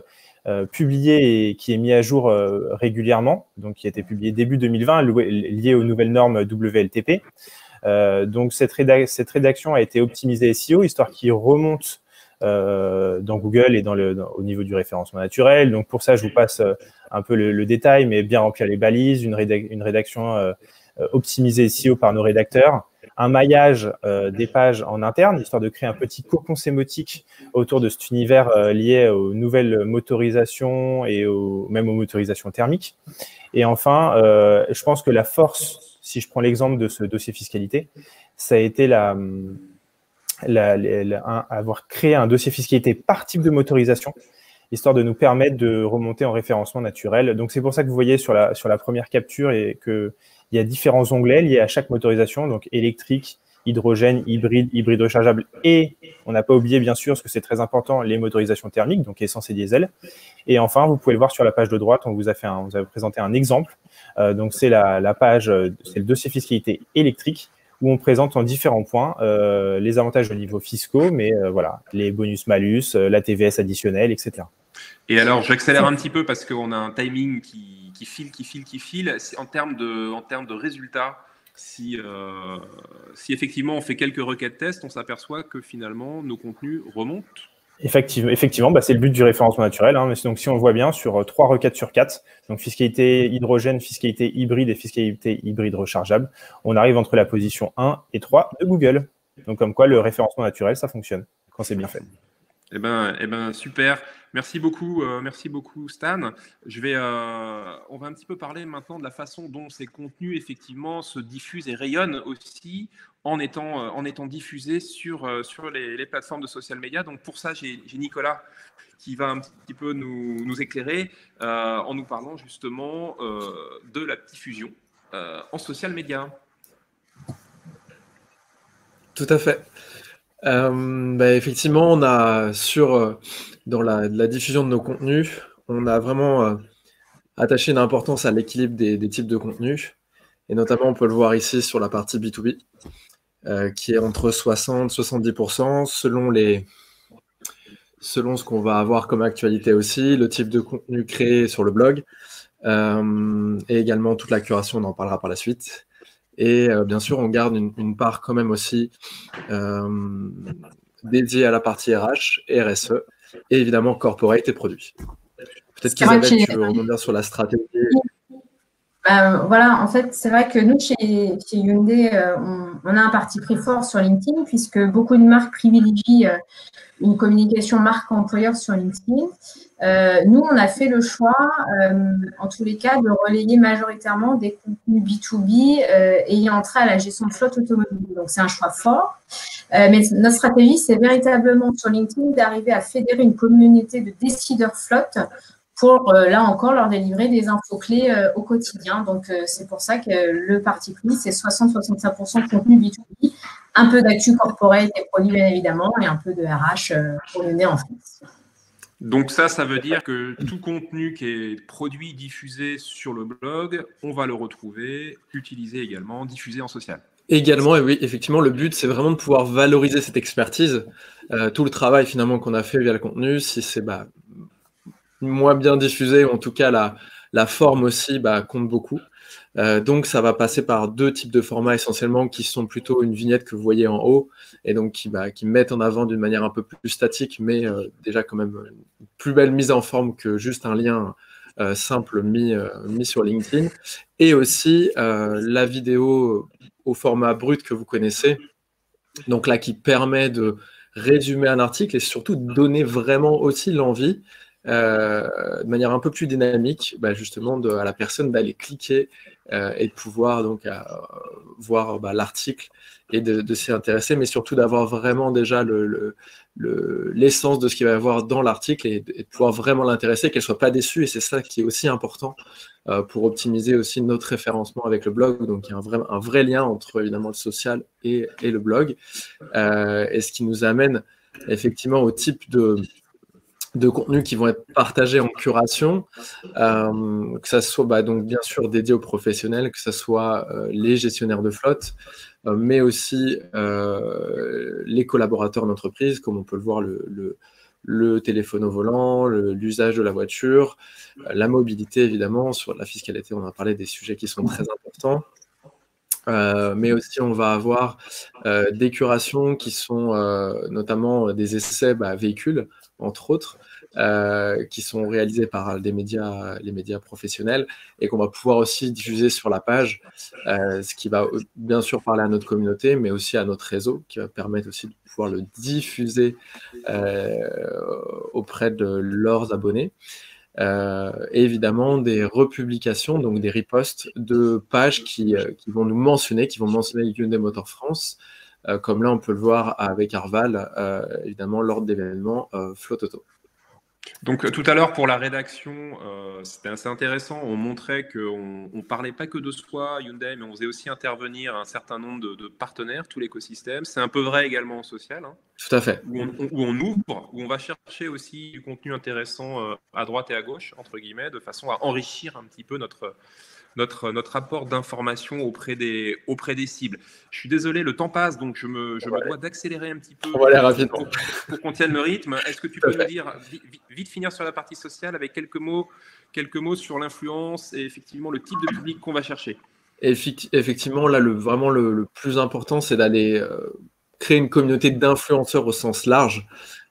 publié et qui est mis à jour régulièrement, donc qui a été publié début 2020, lié aux nouvelles normes WLTP. Donc cette rédaction a été optimisée SEO, histoire qu'il remonte dans Google et au niveau du référencement naturel. Donc pour ça, je vous passe un peu le détail, mais bien remplir les balises, une rédaction optimisée SEO par nos rédacteurs, un maillage des pages en interne, histoire de créer un petit cocon sémotique autour de cet univers lié aux nouvelles motorisations et même aux motorisations thermiques. Et enfin, je pense que la force, si je prends l'exemple de ce dossier fiscalité, ça a été avoir créé un dossier fiscalité par type de motorisation, histoire de nous permettre de remonter en référencement naturel. Donc, c'est pour ça que vous voyez sur la première capture qu'il y a différents onglets liés à chaque motorisation, donc électrique, hydrogène, hybride rechargeable, et on n'a pas oublié, bien sûr, parce que c'est très important, les motorisations thermiques, donc essence et diesel. Et enfin, vous pouvez le voir sur la page de droite, on vous a présenté un exemple. Donc, c'est la page, c'est le dossier fiscalité électrique, où on présente en différents points les avantages au niveau fiscaux, mais voilà, les bonus-malus, la TVS additionnelle, etc. Et alors, j'accélère un petit peu parce qu'on a un timing qui file. En termes de résultats, si effectivement on fait quelques requêtes tests, on s'aperçoit que finalement nos contenus remontent. Effectivement, c'est le but du référencement naturel. Hein. Donc, si on voit bien, sur 3 requêtes sur 4, donc fiscalité hydrogène, fiscalité hybride et fiscalité hybride rechargeable, on arrive entre la position 1 et 3 de Google. Donc, comme quoi, le référencement naturel, ça fonctionne quand c'est bien fait. Eh ben, super. Merci beaucoup Stan. On va un petit peu parler maintenant de la façon dont ces contenus effectivement se diffusent et rayonnent aussi en étant diffusés sur les plateformes de social media. Donc pour ça, j'ai Nicolas qui va un petit peu nous éclairer en nous parlant justement de la diffusion en social media. Tout à fait. Effectivement, on a dans la diffusion de nos contenus, on a vraiment attaché une importance à l'équilibre des types de contenus. Et notamment, on peut le voir ici sur la partie B2B. qui est entre 60-70% selon ce qu'on va avoir comme actualité aussi, le type de contenu créé sur le blog, et également toute la curation, on en parlera par la suite. Et bien sûr, on garde une part quand même aussi dédiée à la partie RH et RSE, et évidemment corporate et produits. Peut-être qu'Isabelle, tu veux rebondir sur la stratégie. Voilà, en fait, c'est vrai que nous, chez Hyundai, on a un parti pris fort sur LinkedIn, puisque beaucoup de marques privilégient une communication marque-employeur sur LinkedIn. Nous, on a fait le choix, en tous les cas, de relayer majoritairement des contenus B2B ayant trait à la gestion de flotte automobile. Donc, c'est un choix fort. Mais notre stratégie, c'est véritablement sur LinkedIn d'arriver à fédérer une communauté de décideurs flotte pour, là encore, leur délivrer des infos clés au quotidien. Donc, c'est pour ça que le parti pris, c'est 60-65% de contenu B2B, un peu d'actu corporate et produits, bien évidemment, et un peu de RH pour Hyundai en France. Donc ça veut dire que tout contenu qui est produit, diffusé sur le blog, on va le retrouver, utilisé également, diffusé en social. Également, et oui, effectivement, le but, c'est vraiment de pouvoir valoriser cette expertise, tout le travail finalement qu'on a fait via le contenu, si c'est moins bien diffusé, ou en tout cas la forme aussi compte beaucoup. Donc ça va passer par deux types de formats essentiellement qui sont plutôt une vignette que vous voyez en haut et donc qui mettent en avant d'une manière un peu plus statique, mais déjà quand même une plus belle mise en forme que juste un lien simple mis sur LinkedIn, et aussi la vidéo au format brut que vous connaissez, donc là qui permet de résumer un article et surtout de donner vraiment aussi l'envie de manière un peu plus dynamique, justement à la personne d'aller cliquer et de pouvoir donc voir l'article et de s'y intéresser, mais surtout d'avoir vraiment déjà l'essence de ce qu'il va y avoir dans l'article et de pouvoir vraiment l'intéresser, qu'elle ne soit pas déçue. Et c'est ça qui est aussi important pour optimiser aussi notre référencement avec le blog. Donc il y a un vrai lien entre évidemment le social et le blog, et ce qui nous amène effectivement au type de contenus qui vont être partagés en curation, que ça soit donc bien sûr dédié aux professionnels, que ce soit les gestionnaires de flotte, mais aussi les collaborateurs d'entreprise, comme on peut le voir, le téléphone au volant, l'usage de la voiture, la mobilité évidemment, sur la fiscalité, on a parlé des sujets qui sont très importants. Mais aussi on va avoir des curations qui sont notamment des essais véhicules, entre autres, qui sont réalisés par les médias professionnels et qu'on va pouvoir aussi diffuser sur la page, ce qui va bien sûr parler à notre communauté, mais aussi à notre réseau, qui va permettre aussi de pouvoir le diffuser auprès de leurs abonnés. Et évidemment des republications, donc des reposts de pages qui vont nous mentionner, qui vont mentionner Hyundai Motor France, comme là on peut le voir avec Arval, évidemment lors d'événements Flotte Auto. Donc tout à l'heure pour la rédaction, c'était assez intéressant, on montrait qu'on ne parlait pas que de soi, Hyundai, mais on faisait aussi intervenir un certain nombre de partenaires, tout l'écosystème. C'est un peu vrai également en social. Hein, tout à fait. Où on ouvre, où on va chercher aussi du contenu intéressant à droite et à gauche, entre guillemets, de façon à enrichir un petit peu notre apport d'information auprès des cibles. Je suis désolé, le temps passe, donc je me dois d'accélérer un petit peu pour qu'on tienne le rythme. Est-ce que tu peux nous dire, vite finir sur la partie sociale avec quelques mots sur l'influence et effectivement le type de public qu'on va chercher? Effectivement, là, vraiment le plus important, c'est d'aller créer une communauté d'influenceurs au sens large,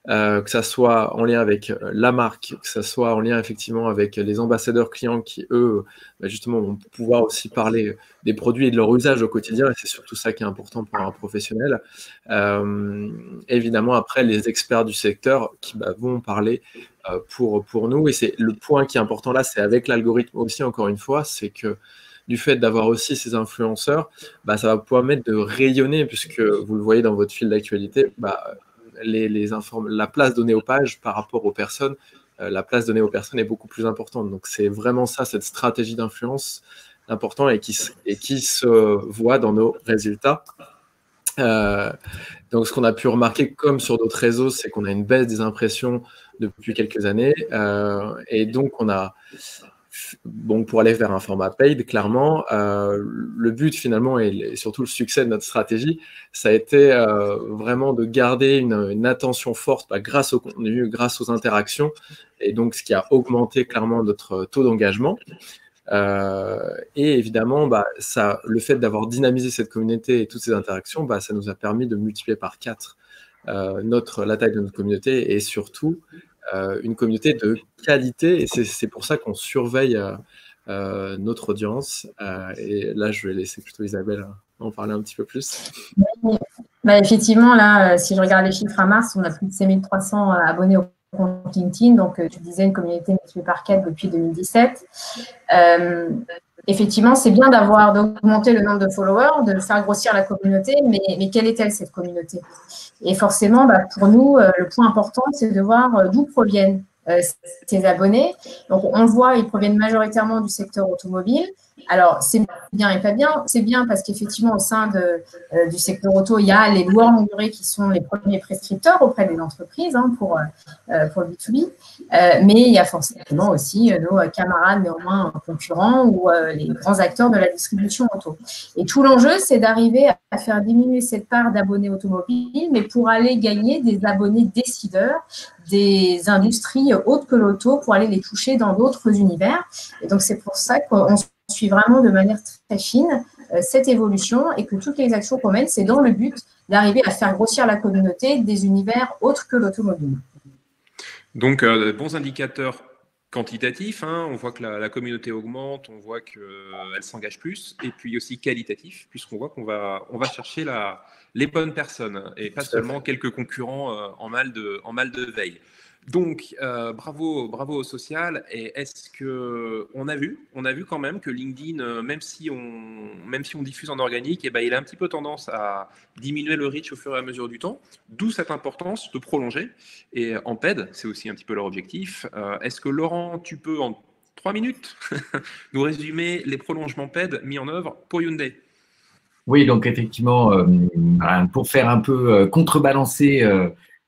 que ça soit en lien avec la marque, que ça soit en lien effectivement avec les ambassadeurs clients qui, eux, justement, vont pouvoir aussi parler des produits et de leur usage au quotidien, et c'est surtout ça qui est important pour un professionnel. Évidemment, après, les experts du secteur qui vont parler pour nous, et c'est le point qui est important là, c'est avec l'algorithme aussi, encore une fois, c'est que du fait d'avoir aussi ces influenceurs, ça va pouvoir permettre de rayonner, puisque vous le voyez dans votre fil d'actualité, la place donnée aux pages par rapport aux personnes, la place donnée aux personnes est beaucoup plus importante. Donc c'est vraiment ça, cette stratégie d'influence important et qui se voit dans nos résultats. Donc ce qu'on a pu remarquer, comme sur d'autres réseaux, c'est qu'on a une baisse des impressions depuis quelques années, et donc on a bon, pour aller vers un format paid, clairement, le but finalement et surtout le succès de notre stratégie, ça a été vraiment de garder une attention forte grâce au contenu, grâce aux interactions, et donc ce qui a augmenté clairement notre taux d'engagement. Et évidemment, le fait d'avoir dynamisé cette communauté et toutes ces interactions, ça nous a permis de multiplier par 4 la taille de notre communauté et surtout une communauté de qualité. Et c'est pour ça qu'on surveille notre audience. Et là, je vais laisser plutôt Isabelle en parler un petit peu plus. Effectivement, là, si je regarde les chiffres à mars, on a plus de 5300 abonnés au compte LinkedIn. Donc, tu disais une communauté multipliée par 4 depuis 2017. Effectivement, c'est bien d'augmenter le nombre de followers, de faire grossir la communauté, mais quelle est-elle, cette communauté? Et forcément, pour nous, le point important, c'est de voir d'où proviennent ces abonnés. Donc, on le voit, ils proviennent majoritairement du secteur automobile. Alors, c'est bien et pas bien. C'est bien parce qu'effectivement, au sein du secteur auto, il y a les loueurs longue durée qui sont les premiers prescripteurs auprès des entreprises pour le B2B. Mais il y a forcément aussi nos camarades néanmoins concurrents ou les grands acteurs de la distribution auto. Et tout l'enjeu, c'est d'arriver à faire diminuer cette part d'abonnés automobiles, mais pour aller gagner des abonnés décideurs, des industries autres que l'auto, pour aller les toucher dans d'autres univers. Et donc, c'est pour ça qu'on suit vraiment de manière très fine cette évolution et que toutes les actions qu'on mène, c'est dans le but d'arriver à faire grossir la communauté des univers autres que l'automobile. Donc, bons indicateurs quantitatifs, on voit que la communauté augmente, on voit qu'elle s'engage plus, et puis aussi qualitatif, puisqu'on voit qu'on va chercher les bonnes personnes et pas seulement quelques concurrents en mal de veille. Donc, bravo au social. Et est-ce que on a vu quand même que LinkedIn, même si on diffuse en organique, il a un petit peu tendance à diminuer le reach au fur et à mesure du temps, d'où cette importance de prolonger. Et en paid, c'est aussi un petit peu leur objectif. Est-ce que Laurent, tu peux en 3 minutes nous résumer les prolongements paid mis en œuvre pour Hyundai? Oui, donc effectivement, pour faire un peu contrebalancer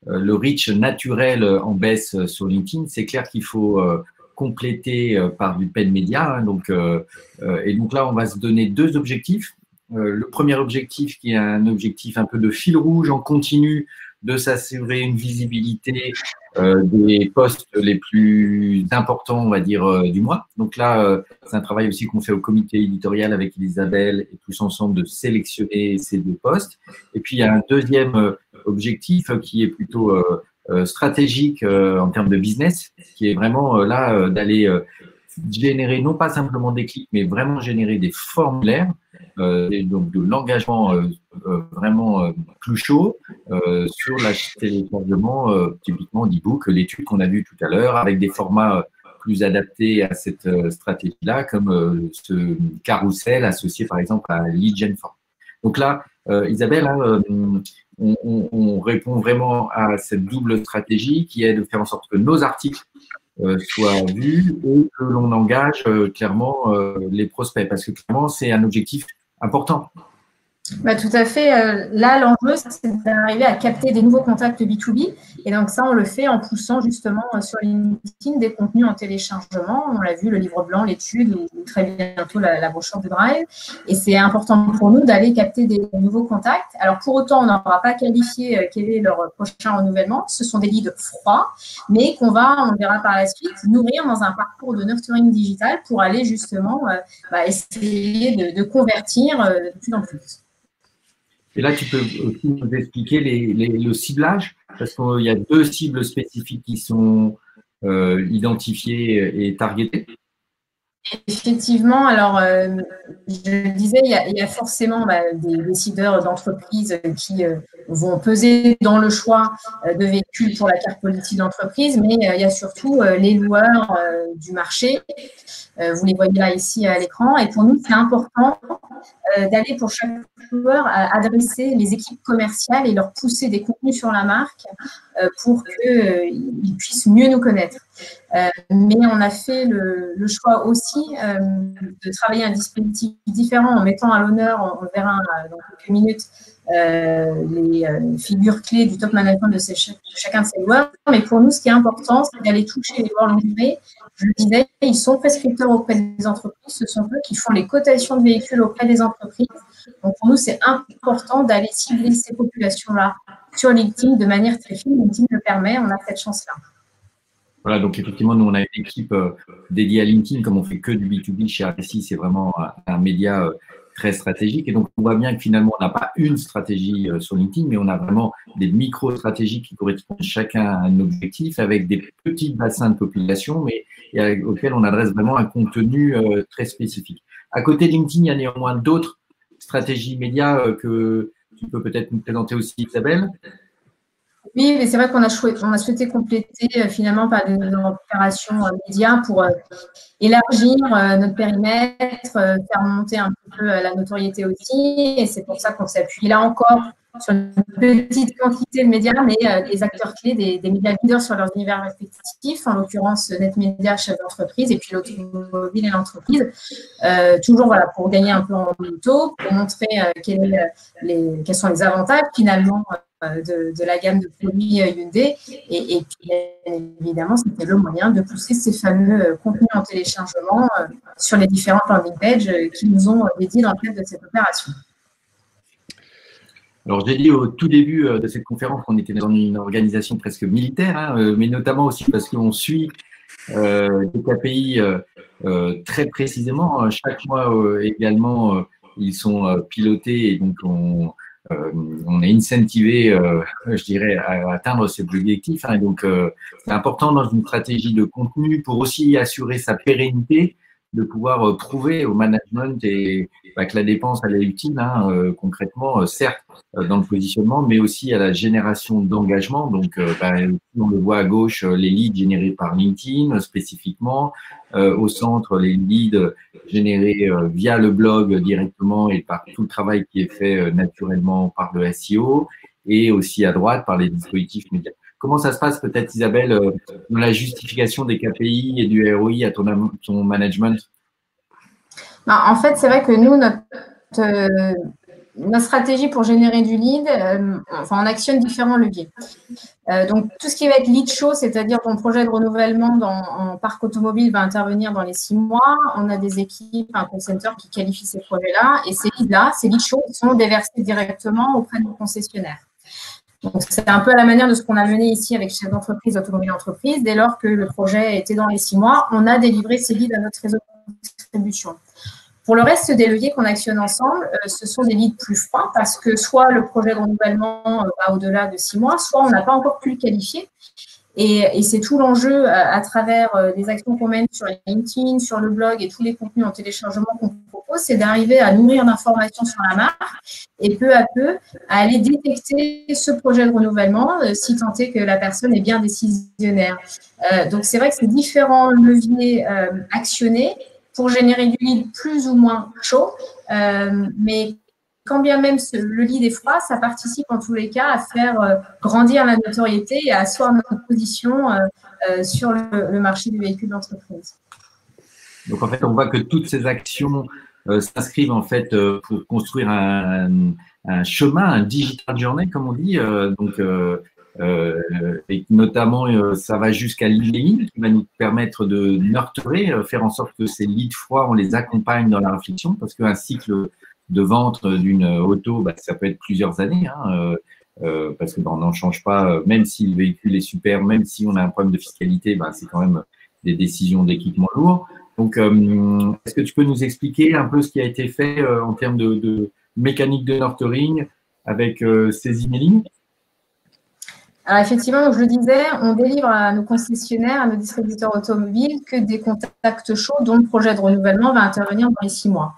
le reach naturel en baisse sur LinkedIn, c'est clair qu'il faut compléter par du paid média. Et donc là, on va se donner 2 objectifs. Le premier objectif qui est un objectif un peu de fil rouge en continu, de s'assurer une visibilité des postes les plus importants, on va dire, du mois. Donc là, c'est un travail aussi qu'on fait au comité éditorial avec Isabelle et tous ensemble de sélectionner ces 2 postes. Et puis, il y a un deuxième objectif qui est plutôt stratégique en termes de business, qui est vraiment là d'aller générer non pas simplement des clics, mais vraiment générer des formulaires, et donc de l'engagement vraiment plus chaud sur la téléchargement typiquement d'e-book, l'étude qu'on a vue tout à l'heure, avec des formats plus adaptés à cette stratégie-là, comme ce carrousel associé par exemple à Lead Gen Form. Donc là, Isabelle, on répond vraiment à cette double stratégie qui est de faire en sorte que nos articles soient vus et que l'on engage clairement les prospects, parce que clairement, c'est un objectif important. Tout à fait. Là, l'enjeu, c'est d'arriver à capter des nouveaux contacts B2B. Et donc, ça, on le fait en poussant justement sur LinkedIn des contenus en téléchargement. On l'a vu, le livre blanc, l'étude, ou très bientôt la brochure de Drive. Et c'est important pour nous d'aller capter des nouveaux contacts. Alors, pour autant, on n'aura pas qualifié quel est leur prochain renouvellement. Ce sont des leads froids, mais qu'on va, on verra par la suite, nourrir dans un parcours de nurturing digital pour aller justement essayer de convertir de plus en plus. Et là, tu peux aussi nous expliquer le ciblage, parce qu'il y a 2 cibles spécifiques qui sont identifiées et targetées. Effectivement, alors je le disais, il y a forcément des décideurs d'entreprise qui vont peser dans le choix de véhicules pour la carte politique d'entreprise, mais il y a surtout les loueurs du marché. Vous les voyez là ici à l'écran. Et pour nous, c'est important d'aller pour chaque loueur adresser les équipes commerciales et leur pousser des contenus sur la marque pour qu'ils puissent mieux nous connaître. Mais on a fait le choix aussi de travailler un dispositif différent en mettant à l'honneur, on le verra dans quelques minutes, les figures clés du top management de chacun de ces loueurs. Mais pour nous, ce qui est important, c'est d'aller toucher les loueurs longue durée. Je le disais, ils sont prescripteurs auprès des entreprises. Ce sont eux qui font les cotations de véhicules auprès des entreprises. Donc, pour nous, c'est important d'aller cibler ces populations-là sur LinkedIn de manière très fine. LinkedIn le permet, on a cette chance-là. Voilà, donc effectivement, nous, on a une équipe dédiée à LinkedIn. Comme on fait que du B2B chez RSI, c'est vraiment un média très stratégique. Et donc, on voit bien que finalement, on n'a pas une stratégie sur LinkedIn, mais on a vraiment des micro-stratégies qui correspondent chacun à un objectif avec des petits bassins de population, mais auxquels on adresse vraiment un contenu très spécifique. À côté de LinkedIn, il y a néanmoins d'autres stratégies médias que tu peux peut-être nous présenter aussi, Isabelle. Oui, mais c'est vrai qu'on a souhaité compléter finalement par des opérations médias pour élargir notre périmètre, faire monter un peu la notoriété aussi. Et c'est pour ça qu'on s'appuie là encore sur une petite quantité de médias, mais des acteurs clés, des médias leaders sur leurs univers respectifs, en l'occurrence NetMedia, chef d'entreprise, et puis l'automobile et l'entreprise. Toujours voilà, pour gagner un peu en auto, pour montrer quels sont les avantages finalement de la gamme de produits Hyundai. Et puis, évidemment, c'était le moyen de pousser ces fameux contenus en téléchargement sur les différentes landing pages qui nous ont dédiés dans le cadre de cette opération. Alors, j'ai dit au tout début de cette conférence qu'on était dans une organisation presque militaire, hein, mais notamment aussi parce qu'on suit des KPI très précisément. Chaque mois également, ils sont pilotés et donc on est incentivé, je dirais, à atteindre ces objectifs. Hein, donc, c'est important dans une stratégie de contenu pour aussi assurer sa pérennité, de pouvoir prouver au management que la dépense, elle est utile, hein, concrètement, certes, dans le positionnement, mais aussi à la génération d'engagement. Donc, on le voit à gauche, les leads générés par LinkedIn spécifiquement, au centre, les leads générés via le blog directement et par tout le travail qui est fait naturellement par le SEO, et aussi à droite par les dispositifs médias. Comment ça se passe peut-être, Isabelle, dans la justification des KPI et du ROI à ton management? En fait, c'est vrai que nous, notre stratégie pour générer du lead, on actionne différents leviers. Donc, tout ce qui va être lead show, c'est-à-dire ton projet de renouvellement en parc automobile va intervenir dans les 6 mois. On a des équipes, un call center qui qualifie ces projets-là. Et ces leads-là, ces lead shows sont déversés directement auprès de nos concessionnaires. Donc, c'est un peu à la manière de ce qu'on a mené ici avec chef d'entreprise, automobile entreprise. Dès lors que le projet était dans les 6 mois, on a délivré ces leads à notre réseau de distribution. Pour le reste des leviers qu'on actionne ensemble, ce sont des leads plus froids parce que soit le projet de renouvellement va au-delà de 6 mois, soit on n'a pas encore pu le qualifier. Et c'est tout l'enjeu à travers les actions qu'on mène sur LinkedIn, sur le blog et tous les contenus en téléchargement qu'on propose, c'est d'arriver à nourrir d'informations sur la marque et peu à peu à aller détecter ce projet de renouvellement si tant est que la personne est bien décisionnaire. Donc, c'est vrai que c'est différents leviers actionnés pour générer du lead plus ou moins chaud, mais quand bien même le lead est froid, ça participe en tous les cas à faire grandir la notoriété et à asseoir notre position sur le marché du véhicule d'entreprise. Donc, en fait, on voit que toutes ces actions s'inscrivent en fait pour construire un chemin, un digital journey, comme on dit. Et notamment, ça va jusqu'à l'emailing qui va nous permettre de nurturer, faire en sorte que ces leads froids, on les accompagne dans la réflexion, parce qu'un cycle de vente d'une auto, ça peut être plusieurs années, hein, parce que on n'en change pas, même si le véhicule est super, même si on a un problème de fiscalité, c'est quand même des décisions d'équipement lourd. Donc, est-ce que tu peux nous expliquer un peu ce qui a été fait en termes de mécanique de nurturing avec ces emailing? Alors, effectivement, donc je le disais, on délivre à nos concessionnaires, à nos distributeurs automobiles que des contacts chauds dont le projet de renouvellement va intervenir dans les 6 mois.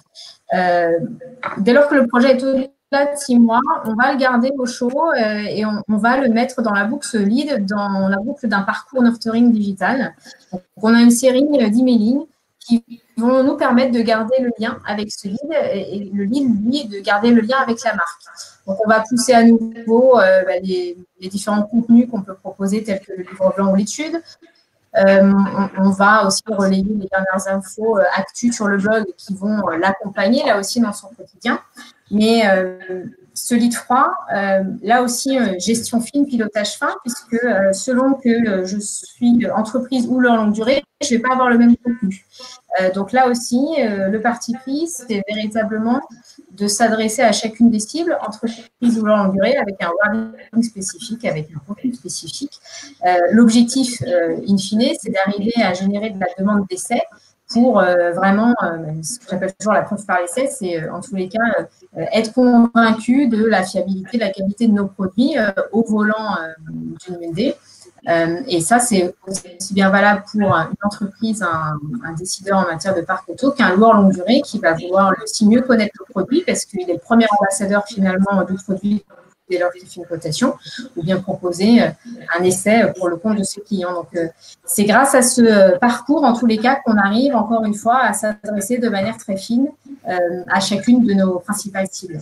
Dès lors que le projet est au-delà de 6 mois, on va le garder au chaud et on va le mettre dans la boucle lead, dans la boucle d'un parcours nurturing digital. Donc, on a une série d'emailing qui vont nous permettre de garder le lien avec ce lead et le lead, lui, de garder le lien avec la marque. Donc, on va pousser à nouveau les différents contenus qu'on peut proposer, tels que le livre blanc ou l'étude. On va aussi relayer les dernières infos actus sur le blog qui vont l'accompagner, là aussi, dans son quotidien. Mais ce lead froid, là aussi, gestion fine, pilotage fin, puisque selon que je suis entreprise ou leur longue durée, je ne vais pas avoir le même contenu. Donc là aussi, le parti pris, c'est véritablement de s'adresser à chacune des cibles, entreprise ou leur longue durée, avec un wording spécifique, avec un contenu spécifique. L'objectif, in fine, c'est d'arriver à générer de la demande d'essai pour vraiment, ce que j'appelle toujours la preuve par l'essai, c'est en tous les cas être convaincu de la fiabilité, de la qualité de nos produits au volant d'une MD. Et ça, c'est aussi bien valable pour une entreprise, un décideur en matière de parc auto qu'un loueur longue durée qui va vouloir aussi mieux connaître le produit parce qu'il est le premier ambassadeur finalement du produit dès lors qu'il fait une cotation, ou bien proposer un essai pour le compte de ses clients. Donc, c'est grâce à ce parcours, en tous les cas, qu'on arrive, encore une fois, à s'adresser de manière très fine à chacune de nos principales cibles.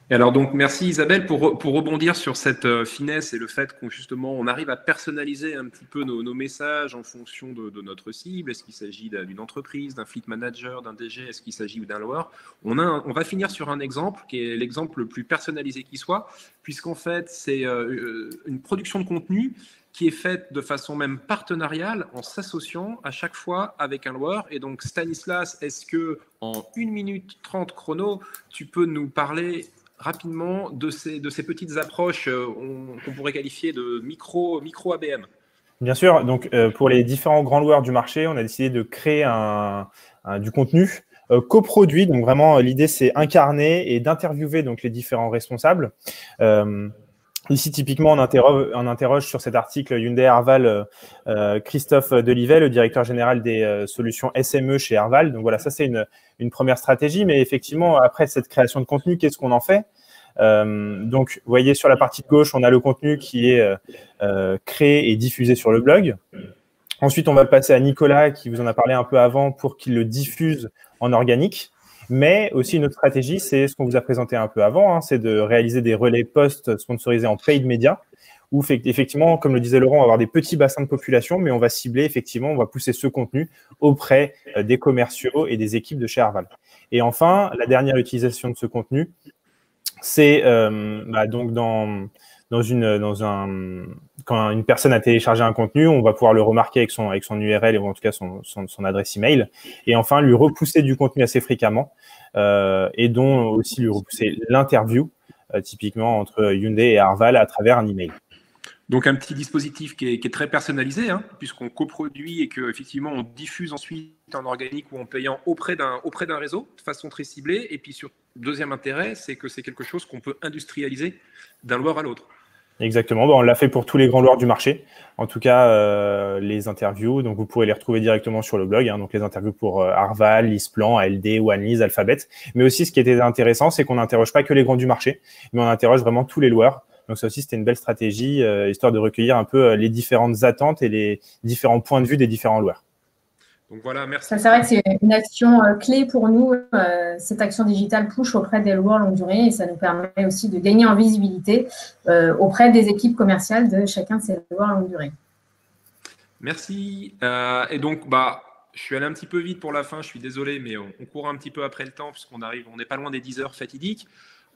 Et alors donc merci Isabelle pour rebondir sur cette finesse et le fait qu'on justement on arrive à personnaliser un petit peu nos messages en fonction de notre cible. Est-ce qu'il s'agit d'une entreprise, d'un fleet manager, d'un DG, est-ce qu'il s'agit d'un loueur? On va finir sur un exemple qui est l'exemple le plus personnalisé qui soit, puisqu'en fait c'est une production de contenu qui est faite de façon même partenariale en s'associant à chaque fois avec un loueur. Et donc Stanislas, est-ce que en 1 minute 30 chrono, tu peux nous parler rapidement de ces petites approches qu'on pourrait qualifier de micro ABM? Bien sûr. Donc, pour les différents grands loueurs du marché, on a décidé de créer du contenu coproduit. Donc, vraiment, l'idée, c'est incarner et d'interviewer donc les différents responsables. Ici, typiquement, on interroge sur cet article Hyundai Arval Christophe Delivet, le directeur général des solutions SME chez Arval. Donc voilà, ça c'est une première stratégie. Mais effectivement, après cette création de contenu, qu'est-ce qu'on en fait? Donc, vous voyez sur la partie de gauche, on a le contenu qui est créé et diffusé sur le blog. Ensuite, on va passer à Nicolas qui vous en a parlé un peu avant pour qu'il le diffuse en organique. Mais aussi, une autre stratégie, c'est ce qu'on vous a présenté un peu avant, c'est de réaliser des relais post sponsorisés en paid media, où effectivement, comme le disait Laurent, on va avoir des petits bassins de population, mais on va cibler, effectivement, on va pousser ce contenu auprès des commerciaux et des équipes de chez Arval. Et enfin, la dernière utilisation de ce contenu, c'est donc quand une personne a téléchargé un contenu, on va pouvoir le remarquer avec son URL ou en tout cas son adresse email. Et enfin, lui repousser du contenu assez fréquemment et dont aussi lui repousser l'interview, typiquement entre Hyundai et Arval à travers un email. Donc, un petit dispositif qui est très personnalisé, puisqu'on coproduit et qu'effectivement, on diffuse ensuite en organique ou en payant auprès d'un réseau de façon très ciblée. Et puis, deuxième intérêt, c'est que c'est quelque chose qu'on peut industrialiser d'un loueur à l'autre. Exactement. On l'a fait pour tous les grands loueurs du marché. En tout cas, les interviews, donc vous pourrez les retrouver directement sur le blog. Donc, les interviews pour Arval, LeasePlan, ALD, OneLease, Alphabet. Mais aussi, ce qui était intéressant, c'est qu'on n'interroge pas que les grands du marché, mais on interroge vraiment tous les loueurs. Donc, ça aussi, c'était une belle stratégie, histoire de recueillir un peu les différentes attentes et les différents points de vue des différents loueurs. Donc voilà, merci. C'est vrai que c'est une action clé pour nous, cette action digitale push auprès des loueurs longue durée et ça nous permet aussi de gagner en visibilité auprès des équipes commerciales de chacun de ces loueurs longue durée. Merci. Et donc, je suis allé un petit peu vite pour la fin, je suis désolé, mais on court un petit peu après le temps puisqu'on n'est pas loin des 10 heures fatidiques.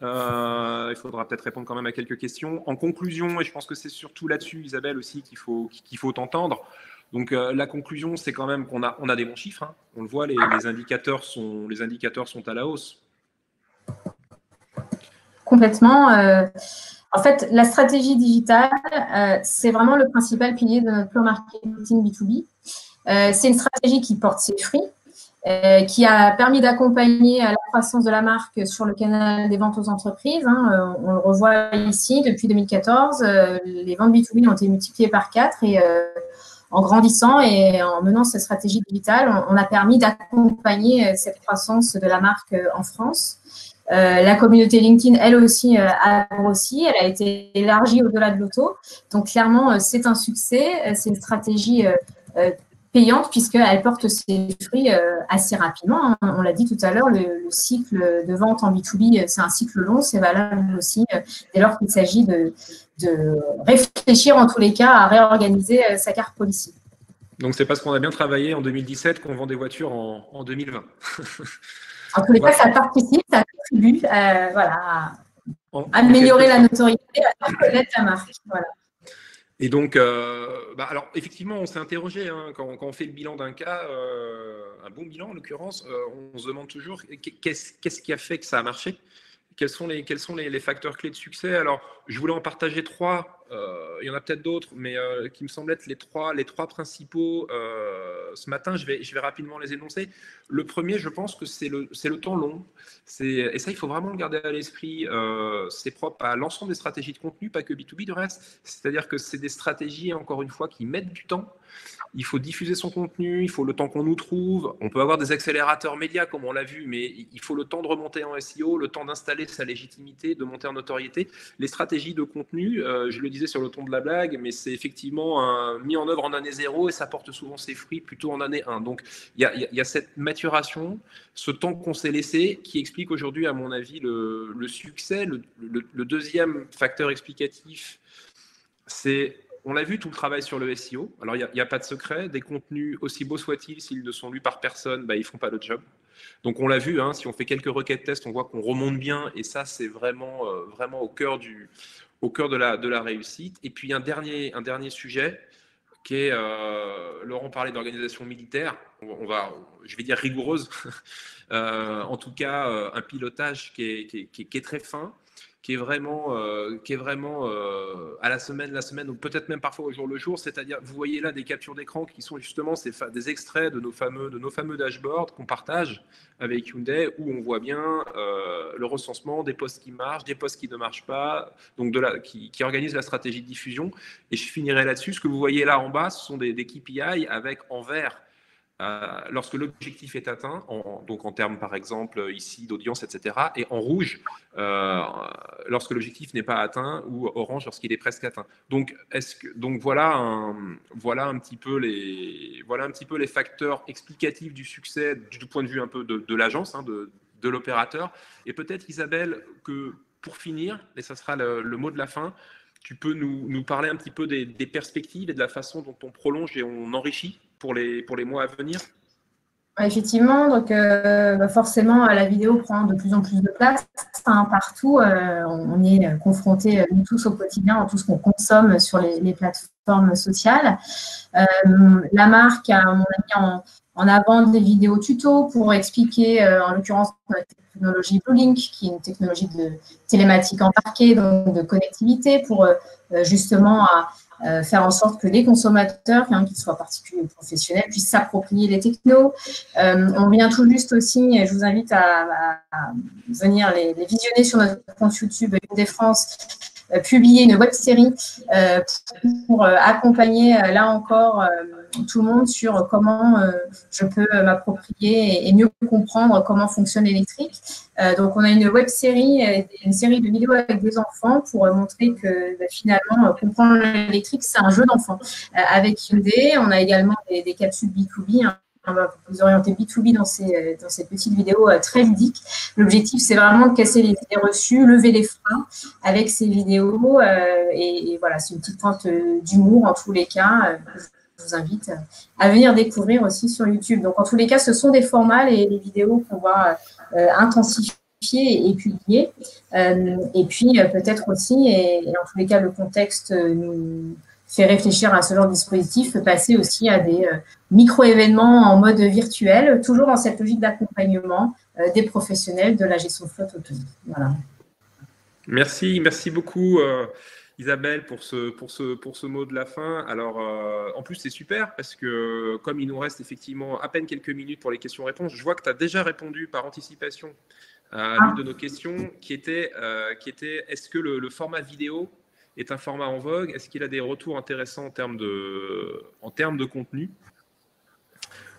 Il faudra peut-être répondre quand même à quelques questions. En conclusion, et je pense que c'est surtout là-dessus, Isabelle, aussi qu'il faut t'entendre. Donc, la conclusion, c'est quand même qu'on a des bons chiffres. On le voit, les indicateurs sont à la hausse. Complètement. En fait, la stratégie digitale, c'est vraiment le principal pilier de notre plan marketing B2B. C'est une stratégie qui porte ses fruits, qui a permis d'accompagner la croissance de la marque sur le canal des ventes aux entreprises. On le revoit ici, depuis 2014, les ventes B2B ont été multipliées par 4 et en grandissant et en menant cette stratégie digitale, on a permis d'accompagner cette croissance de la marque en France. La communauté LinkedIn, elle aussi, a grossi. Elle a été élargie au-delà de l'auto. Donc, clairement, c'est un succès. C'est une stratégie payante puisqu'elle porte ses fruits assez rapidement. On l'a dit tout à l'heure, le cycle de vente en B2B, c'est un cycle long. C'est valable aussi dès lors qu'il s'agit de réfléchir en tous les cas à réorganiser sa carte policy. Donc, c'est parce qu'on a bien travaillé en 2017 qu'on vend des voitures en 2020. En tous les cas, ça participe, ça contribue voilà, à améliorer la notoriété, à faire connaître la marque. Voilà. Et donc, alors effectivement, on s'est interrogé quand on fait le bilan d'un cas, un bon bilan en l'occurrence, on se demande toujours qu'est-ce qui a fait que ça a marché. Quels sont les facteurs clés de succès? Alors, je voulais en partager 3. Il y en a peut-être d'autres, mais qui me semblent être les trois principaux. Ce matin, je vais rapidement les énoncer. Le premier, je pense que c'est le temps long. Et ça, il faut vraiment le garder à l'esprit. C'est propre à l'ensemble des stratégies de contenu, pas que B2B de reste. C'est-à-dire que c'est des stratégies, encore une fois, qui mettent du temps. Il faut diffuser son contenu, il faut le temps qu'on nous trouve. On peut avoir des accélérateurs médias, comme on l'a vu, mais il faut le temps de remonter en SEO, le temps d'installer sa légitimité, de monter en notoriété. Les stratégies de contenu, je le disais sur le ton de la blague, mais c'est effectivement mis en œuvre en année 0 et ça porte souvent ses fruits plutôt en année 1. Donc, il y a cette maturation, ce temps qu'on s'est laissé, qui explique aujourd'hui, à mon avis, le succès. Le deuxième facteur explicatif, c'est... On l'a vu, tout le travail sur le SEO. Alors, il n'y a pas de secret. Des contenus, aussi beaux soient-ils, s'ils ne sont lus par personne, ils ne font pas le job. Donc, on l'a vu, si on fait quelques requêtes tests, on voit qu'on remonte bien. Et ça, c'est vraiment au cœur de la réussite. Et puis, un dernier sujet qui est, Laurent parlait d'organisation militaire. Je vais dire rigoureuse. En tout cas, un pilotage qui est très fin, qui est vraiment à la semaine, ou peut-être même parfois au jour le jour. C'est-à-dire, vous voyez là des captures d'écran qui sont justement des extraits de nos fameux dashboards qu'on partage avec Hyundai, où on voit bien le recensement des posts qui marchent, des posts qui ne marchent pas, donc qui organisent la stratégie de diffusion. Et je finirai là-dessus. Ce que vous voyez là en bas, ce sont des KPI avec en vert lorsque l'objectif est atteint, donc en termes par exemple ici d'audience, etc., et en rouge lorsque l'objectif n'est pas atteint, ou orange lorsqu'il est presque atteint. Donc voilà un petit peu les facteurs explicatifs du succès du point de vue un peu de l'agence, de l'opérateur. Et peut-être, Isabelle, que pour finir, et ça sera le mot de la fin, tu peux nous parler un petit peu des perspectives et de la façon dont on prolonge et on enrichit pour les mois à venir. Effectivement, donc forcément, la vidéo prend de plus en plus de place partout. On est confrontés, nous tous, au quotidien, dans tout ce qu'on consomme sur les plateformes sociales. La marque a, à mon avis, en avant des vidéos tutos pour expliquer, en l'occurrence, notre technologie Bluelink, qui est une technologie de télématique embarquée, donc de connectivité, pour justement faire en sorte que les consommateurs, qu'ils soient particuliers ou professionnels, puissent s'approprier les technos. On vient tout juste aussi, et je vous invite à venir les visionner sur notre compte YouTube Hyundai France, publier une web-série pour accompagner, là encore, tout le monde sur comment je peux m'approprier et mieux comprendre comment fonctionne l'électrique. Donc, on a une web-série, une série de vidéos avec des enfants pour montrer que finalement, comprendre l'électrique, c'est un jeu d'enfant. Avec Hyundai, on a également des capsules B2B, on va vous orienter B2B dans ces petites vidéos très ludiques. L'objectif, c'est vraiment de casser les idées reçues, lever les freins avec ces vidéos. Et voilà, c'est une petite pointe d'humour en tous les cas. Je vous invite à venir découvrir aussi sur YouTube. Donc, en tous les cas, ce sont des formats, les vidéos qu'on va intensifier et publier. Et puis, peut-être aussi, et en tous les cas, le contexte nous fait réfléchir à ce genre de dispositif, passer aussi à des micro-événements en mode virtuel, toujours dans cette logique d'accompagnement des professionnels de la gestion de flotte autonome. Voilà. Merci beaucoup Isabelle pour ce mot de la fin. Alors en plus c'est super parce que comme il nous reste effectivement à peine quelques minutes pour les questions-réponses, je vois que tu as déjà répondu par anticipation à l'une de nos questions qui était est-ce que le format vidéo est un format en vogue? Est-ce qu'il a des retours intéressants en termes de contenu?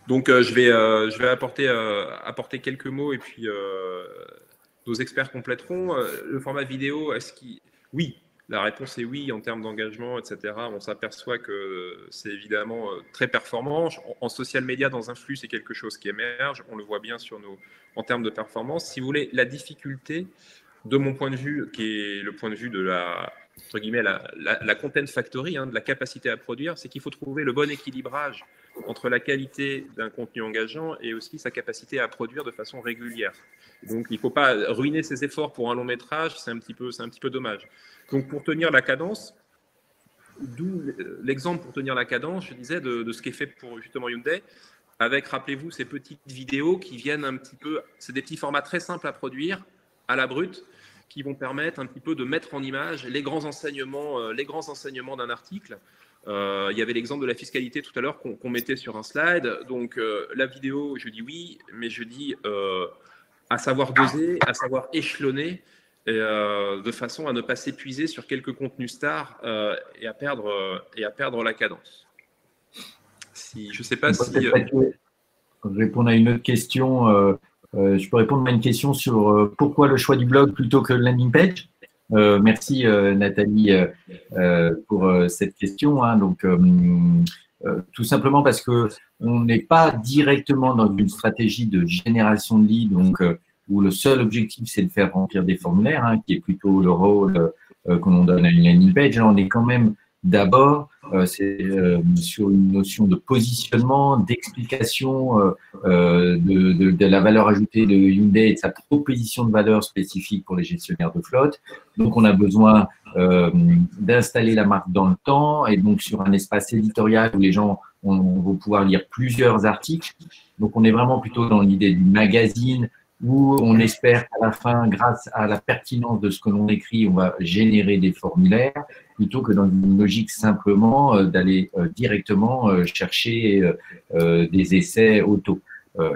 Donc, je vais apporter quelques mots et puis nos experts compléteront. Le format vidéo, oui, la réponse est oui en termes d'engagement, etc. On s'aperçoit que c'est évidemment très performant. En social media, dans un flux, c'est quelque chose qui émerge. On le voit bien en termes de performance. Si vous voulez, la difficulté, de mon point de vue, qui est le point de vue de la content factory, de la capacité à produire, c'est qu'il faut trouver le bon équilibrage entre la qualité d'un contenu engageant et aussi sa capacité à produire de façon régulière. Donc, il ne faut pas ruiner ses efforts pour un long métrage, c'est un petit peu dommage. Donc, pour tenir la cadence, d'où l'exemple pour tenir la cadence, je disais, de ce qui est fait pour justement Hyundai, avec, rappelez-vous, ces petites vidéos qui viennent un petit peu, c'est des petits formats très simples à produire, à la brute, qui vont permettre un petit peu de mettre en image les grands enseignements d'un article. Il y avait l'exemple de la fiscalité tout à l'heure qu'on mettait sur un slide. Donc, la vidéo, je dis oui, mais je dis à savoir doser, à savoir échelonner, de façon à ne pas s'épuiser sur quelques contenus stars et à perdre la cadence. Je ne sais pas si… Répondre à une autre question. Je peux répondre à une question sur pourquoi le choix du blog plutôt que le landing page. Merci Nathalie pour cette question. Donc, tout simplement parce que on n'est pas directement dans une stratégie de génération de leads, donc où le seul objectif c'est de faire remplir des formulaires, qui est plutôt le rôle qu'on donne à une landing page. Là, on est quand même d'abord sur une notion de positionnement, d'explication de la valeur ajoutée de Hyundai et de sa proposition de valeur spécifique pour les gestionnaires de flotte. Donc, on a besoin d'installer la marque dans le temps et donc sur un espace éditorial où les gens vont pouvoir lire plusieurs articles. Donc, on est vraiment plutôt dans l'idée du magazine où on espère qu'à la fin, grâce à la pertinence de ce que l'on écrit, on va générer des formulaires, plutôt que dans une logique simplement d'aller directement chercher des essais auto.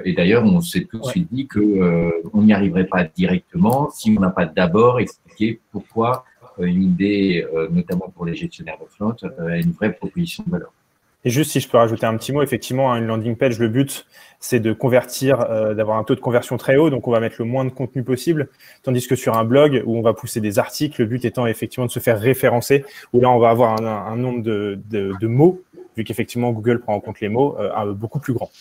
Et d'ailleurs, on s'est tout de suite dit qu'on n'y arriverait pas directement si on n'a pas d'abord expliqué pourquoi une idée, notamment pour les gestionnaires de flotte, a une vraie proposition de valeur. Et juste si je peux rajouter un petit mot, effectivement, une landing page, le but, c'est de convertir, d'avoir un taux de conversion très haut, donc on va mettre le moins de contenu possible, tandis que sur un blog où on va pousser des articles, le but étant effectivement de se faire référencer, où là on va avoir un nombre de mots, vu qu'effectivement Google prend en compte les mots, beaucoup plus grand.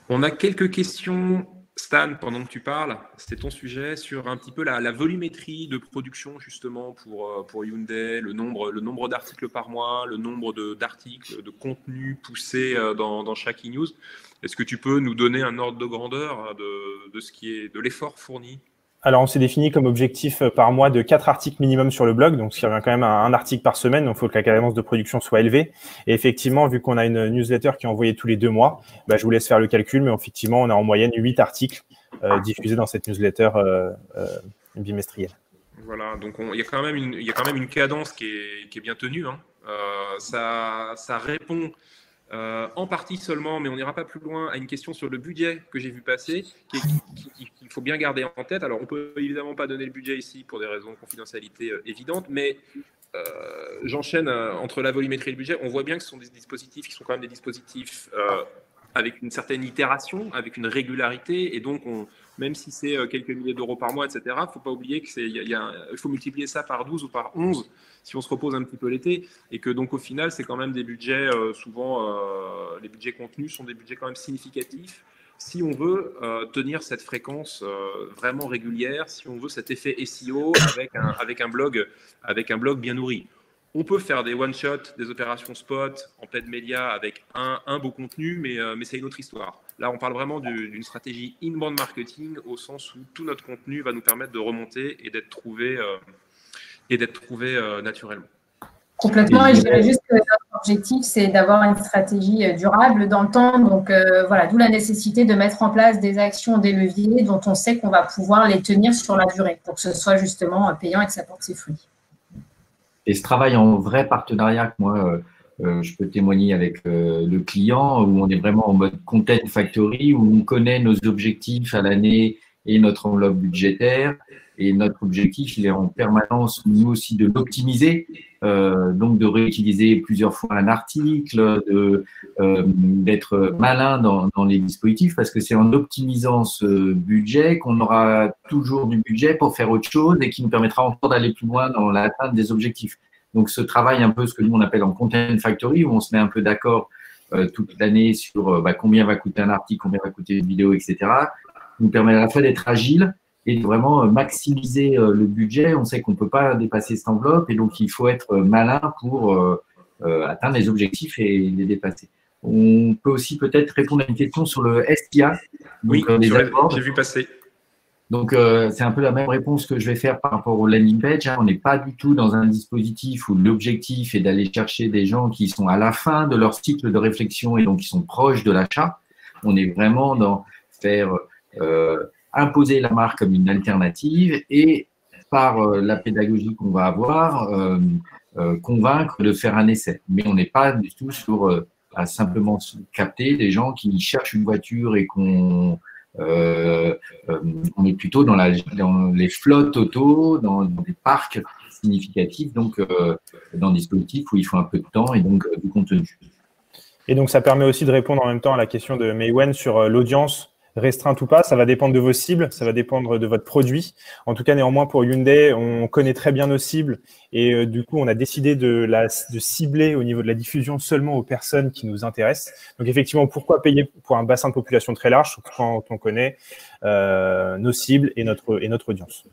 On a quelques questions, Stan, pendant que tu parles, c'était ton sujet, sur un petit peu la volumétrie de production justement pour Hyundai, le nombre d'articles par mois, le nombre d'articles, de contenus poussés dans chaque e-news. Est-ce que tu peux nous donner un ordre de grandeur de ce qui est de l'effort fourni? Alors, on s'est défini comme objectif par mois de 4 articles minimum sur le blog, donc ce qui revient quand même à un article par semaine, donc il faut que la cadence de production soit élevée. Et effectivement, vu qu'on a une newsletter qui est envoyée tous les 2 mois, je vous laisse faire le calcul, mais effectivement, on a en moyenne 8 articles diffusés dans cette newsletter bimestrielle. Voilà, donc il y a quand même une cadence qui est bien tenue. Ça répond en partie seulement, mais on n'ira pas plus loin, à une question sur le budget que j'ai vu passer, qu'il faut bien garder en tête. Alors, on ne peut évidemment pas donner le budget ici pour des raisons de confidentialité évidentes, mais j'enchaîne entre la volumétrie et le budget. On voit bien que ce sont des dispositifs qui sont quand même des dispositifs avec une certaine itération, avec une régularité, et donc même si c'est quelques milliers d'euros par mois, etc., il ne faut pas oublier qu'il faut multiplier ça par 12 ou par 11 si on se repose un petit peu l'été, et que donc au final, c'est quand même des budgets, souvent les budgets contenus sont des budgets quand même significatifs, si on veut tenir cette fréquence vraiment régulière, si on veut cet effet SEO avec un blog bien nourri. On peut faire des one-shots, des opérations spot en paid média avec un beau contenu, mais c'est une autre histoire. Là, on parle vraiment d'une stratégie inbound marketing au sens où tout notre contenu va nous permettre de remonter et d'être trouvé naturellement. Complètement, et je dirais juste que notre objectif, c'est d'avoir une stratégie durable dans le temps. Donc, voilà, d'où la nécessité de mettre en place des actions, des leviers dont on sait qu'on va pouvoir les tenir sur la durée pour que ce soit justement payant et que ça porte ses fruits. Et ce travail en vrai partenariat que moi, je peux témoigner avec le client, où on est vraiment en mode content factory, où on connaît nos objectifs à l'année et notre enveloppe budgétaire. Et notre objectif, il est en permanence, nous aussi, de l'optimiser, donc de réutiliser plusieurs fois un article, d'être malin dans les dispositifs, parce que c'est en optimisant ce budget qu'on aura toujours du budget pour faire autre chose et qui nous permettra encore d'aller plus loin dans l'atteinte des objectifs. Donc, ce travail un peu, ce que nous on appelle en content factory, où on se met un peu d'accord toute l'année sur combien va coûter un article, combien va coûter une vidéo, etc., nous permet à la fois d'être agile et de vraiment maximiser le budget. On sait qu'on ne peut pas dépasser cette enveloppe et donc il faut être malin pour atteindre les objectifs et les dépasser. on peut aussi peut-être répondre à une question sur le SIA. Oui, j'ai vu passer. Donc, c'est un peu la même réponse que je vais faire par rapport au landing page. On n'est pas du tout dans un dispositif où l'objectif est d'aller chercher des gens qui sont à la fin de leur cycle de réflexion et donc qui sont proches de l'achat. On est vraiment dans faire imposer la marque comme une alternative et par la pédagogie qu'on va avoir, convaincre de faire un essai. Mais on n'est pas du tout sur à simplement capter des gens qui cherchent une voiture et qu'on on est plutôt dans les flottes auto, dans des parcs significatifs, donc dans des dispositifs où il faut un peu de temps et donc du contenu. Et donc, ça permet aussi de répondre en même temps à la question de Maïwen sur l'audience restreinte ou pas. Ça va dépendre de vos cibles, ça va dépendre de votre produit. En tout cas, néanmoins, pour Hyundai, on connaît très bien nos cibles et du coup, on a décidé de cibler au niveau de la diffusion seulement aux personnes qui nous intéressent. Donc, effectivement, pourquoi payer pour un bassin de population très large quand on connaît nos cibles et notre audience?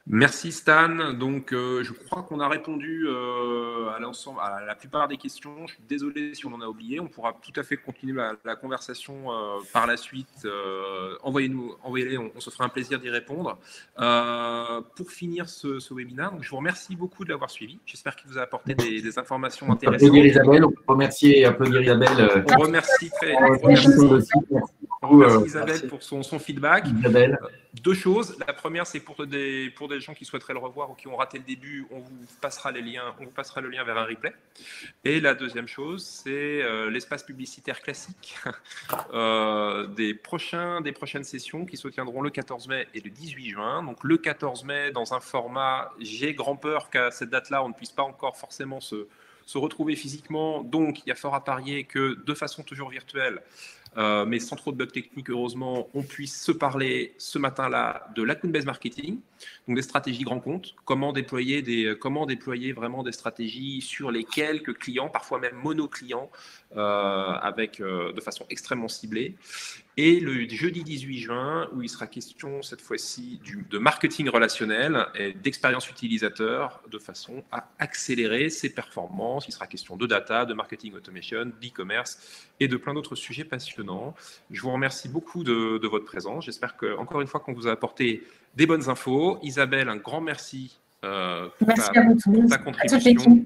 Merci Stan. Donc, je crois qu'on a répondu à la plupart des questions. Je suis désolé si on en a oublié. On pourra tout à fait continuer la conversation par la suite. Envoyez-les, on se fera un plaisir d'y répondre. Pour finir ce webinaire, donc, je vous remercie beaucoup de l'avoir suivi. J'espère qu'il vous a apporté des informations intéressantes. Applaudir Isabelle, on peut remercier et applaudir Isabelle. On remercie Isabelle pour son feedback. Isabelle. Deux choses. La première, c'est pour des gens qui souhaiteraient le revoir ou qui ont raté le début, on vous passera le lien vers un replay. Et la deuxième chose, c'est l'espace publicitaire classique des prochaines sessions qui se tiendront le 14 mai et le 18 juin. Donc le 14 mai, dans un format, j'ai grand peur qu'à cette date-là, on ne puisse pas encore forcément se retrouver physiquement. Donc, il y a fort à parier que de façon toujours virtuelle, mais sans trop de bugs techniques, heureusement, on puisse se parler ce matin-là de l'account-based marketing, donc des stratégies grand compte, comment déployer vraiment des stratégies sur les quelques clients, parfois même mono-clients, de façon extrêmement ciblée. Et le jeudi 18 juin, où il sera question cette fois-ci de marketing relationnel et d'expérience utilisateur de façon à accélérer ses performances. Il sera question de data, de marketing automation, d'e-commerce et de plein d'autres sujets passionnants. Je vous remercie beaucoup de votre présence. J'espère qu'encore une fois qu'on vous a apporté des bonnes infos. Isabelle, un grand merci pour ta contribution.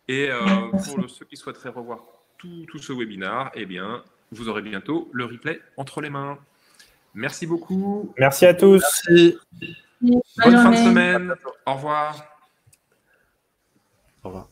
Et pour ceux qui souhaiteraient revoir tout ce webinaire, eh bien, vous aurez bientôt le replay entre les mains. Merci beaucoup. Merci à tous. Merci. Bonne fin de semaine. Au revoir. Au revoir.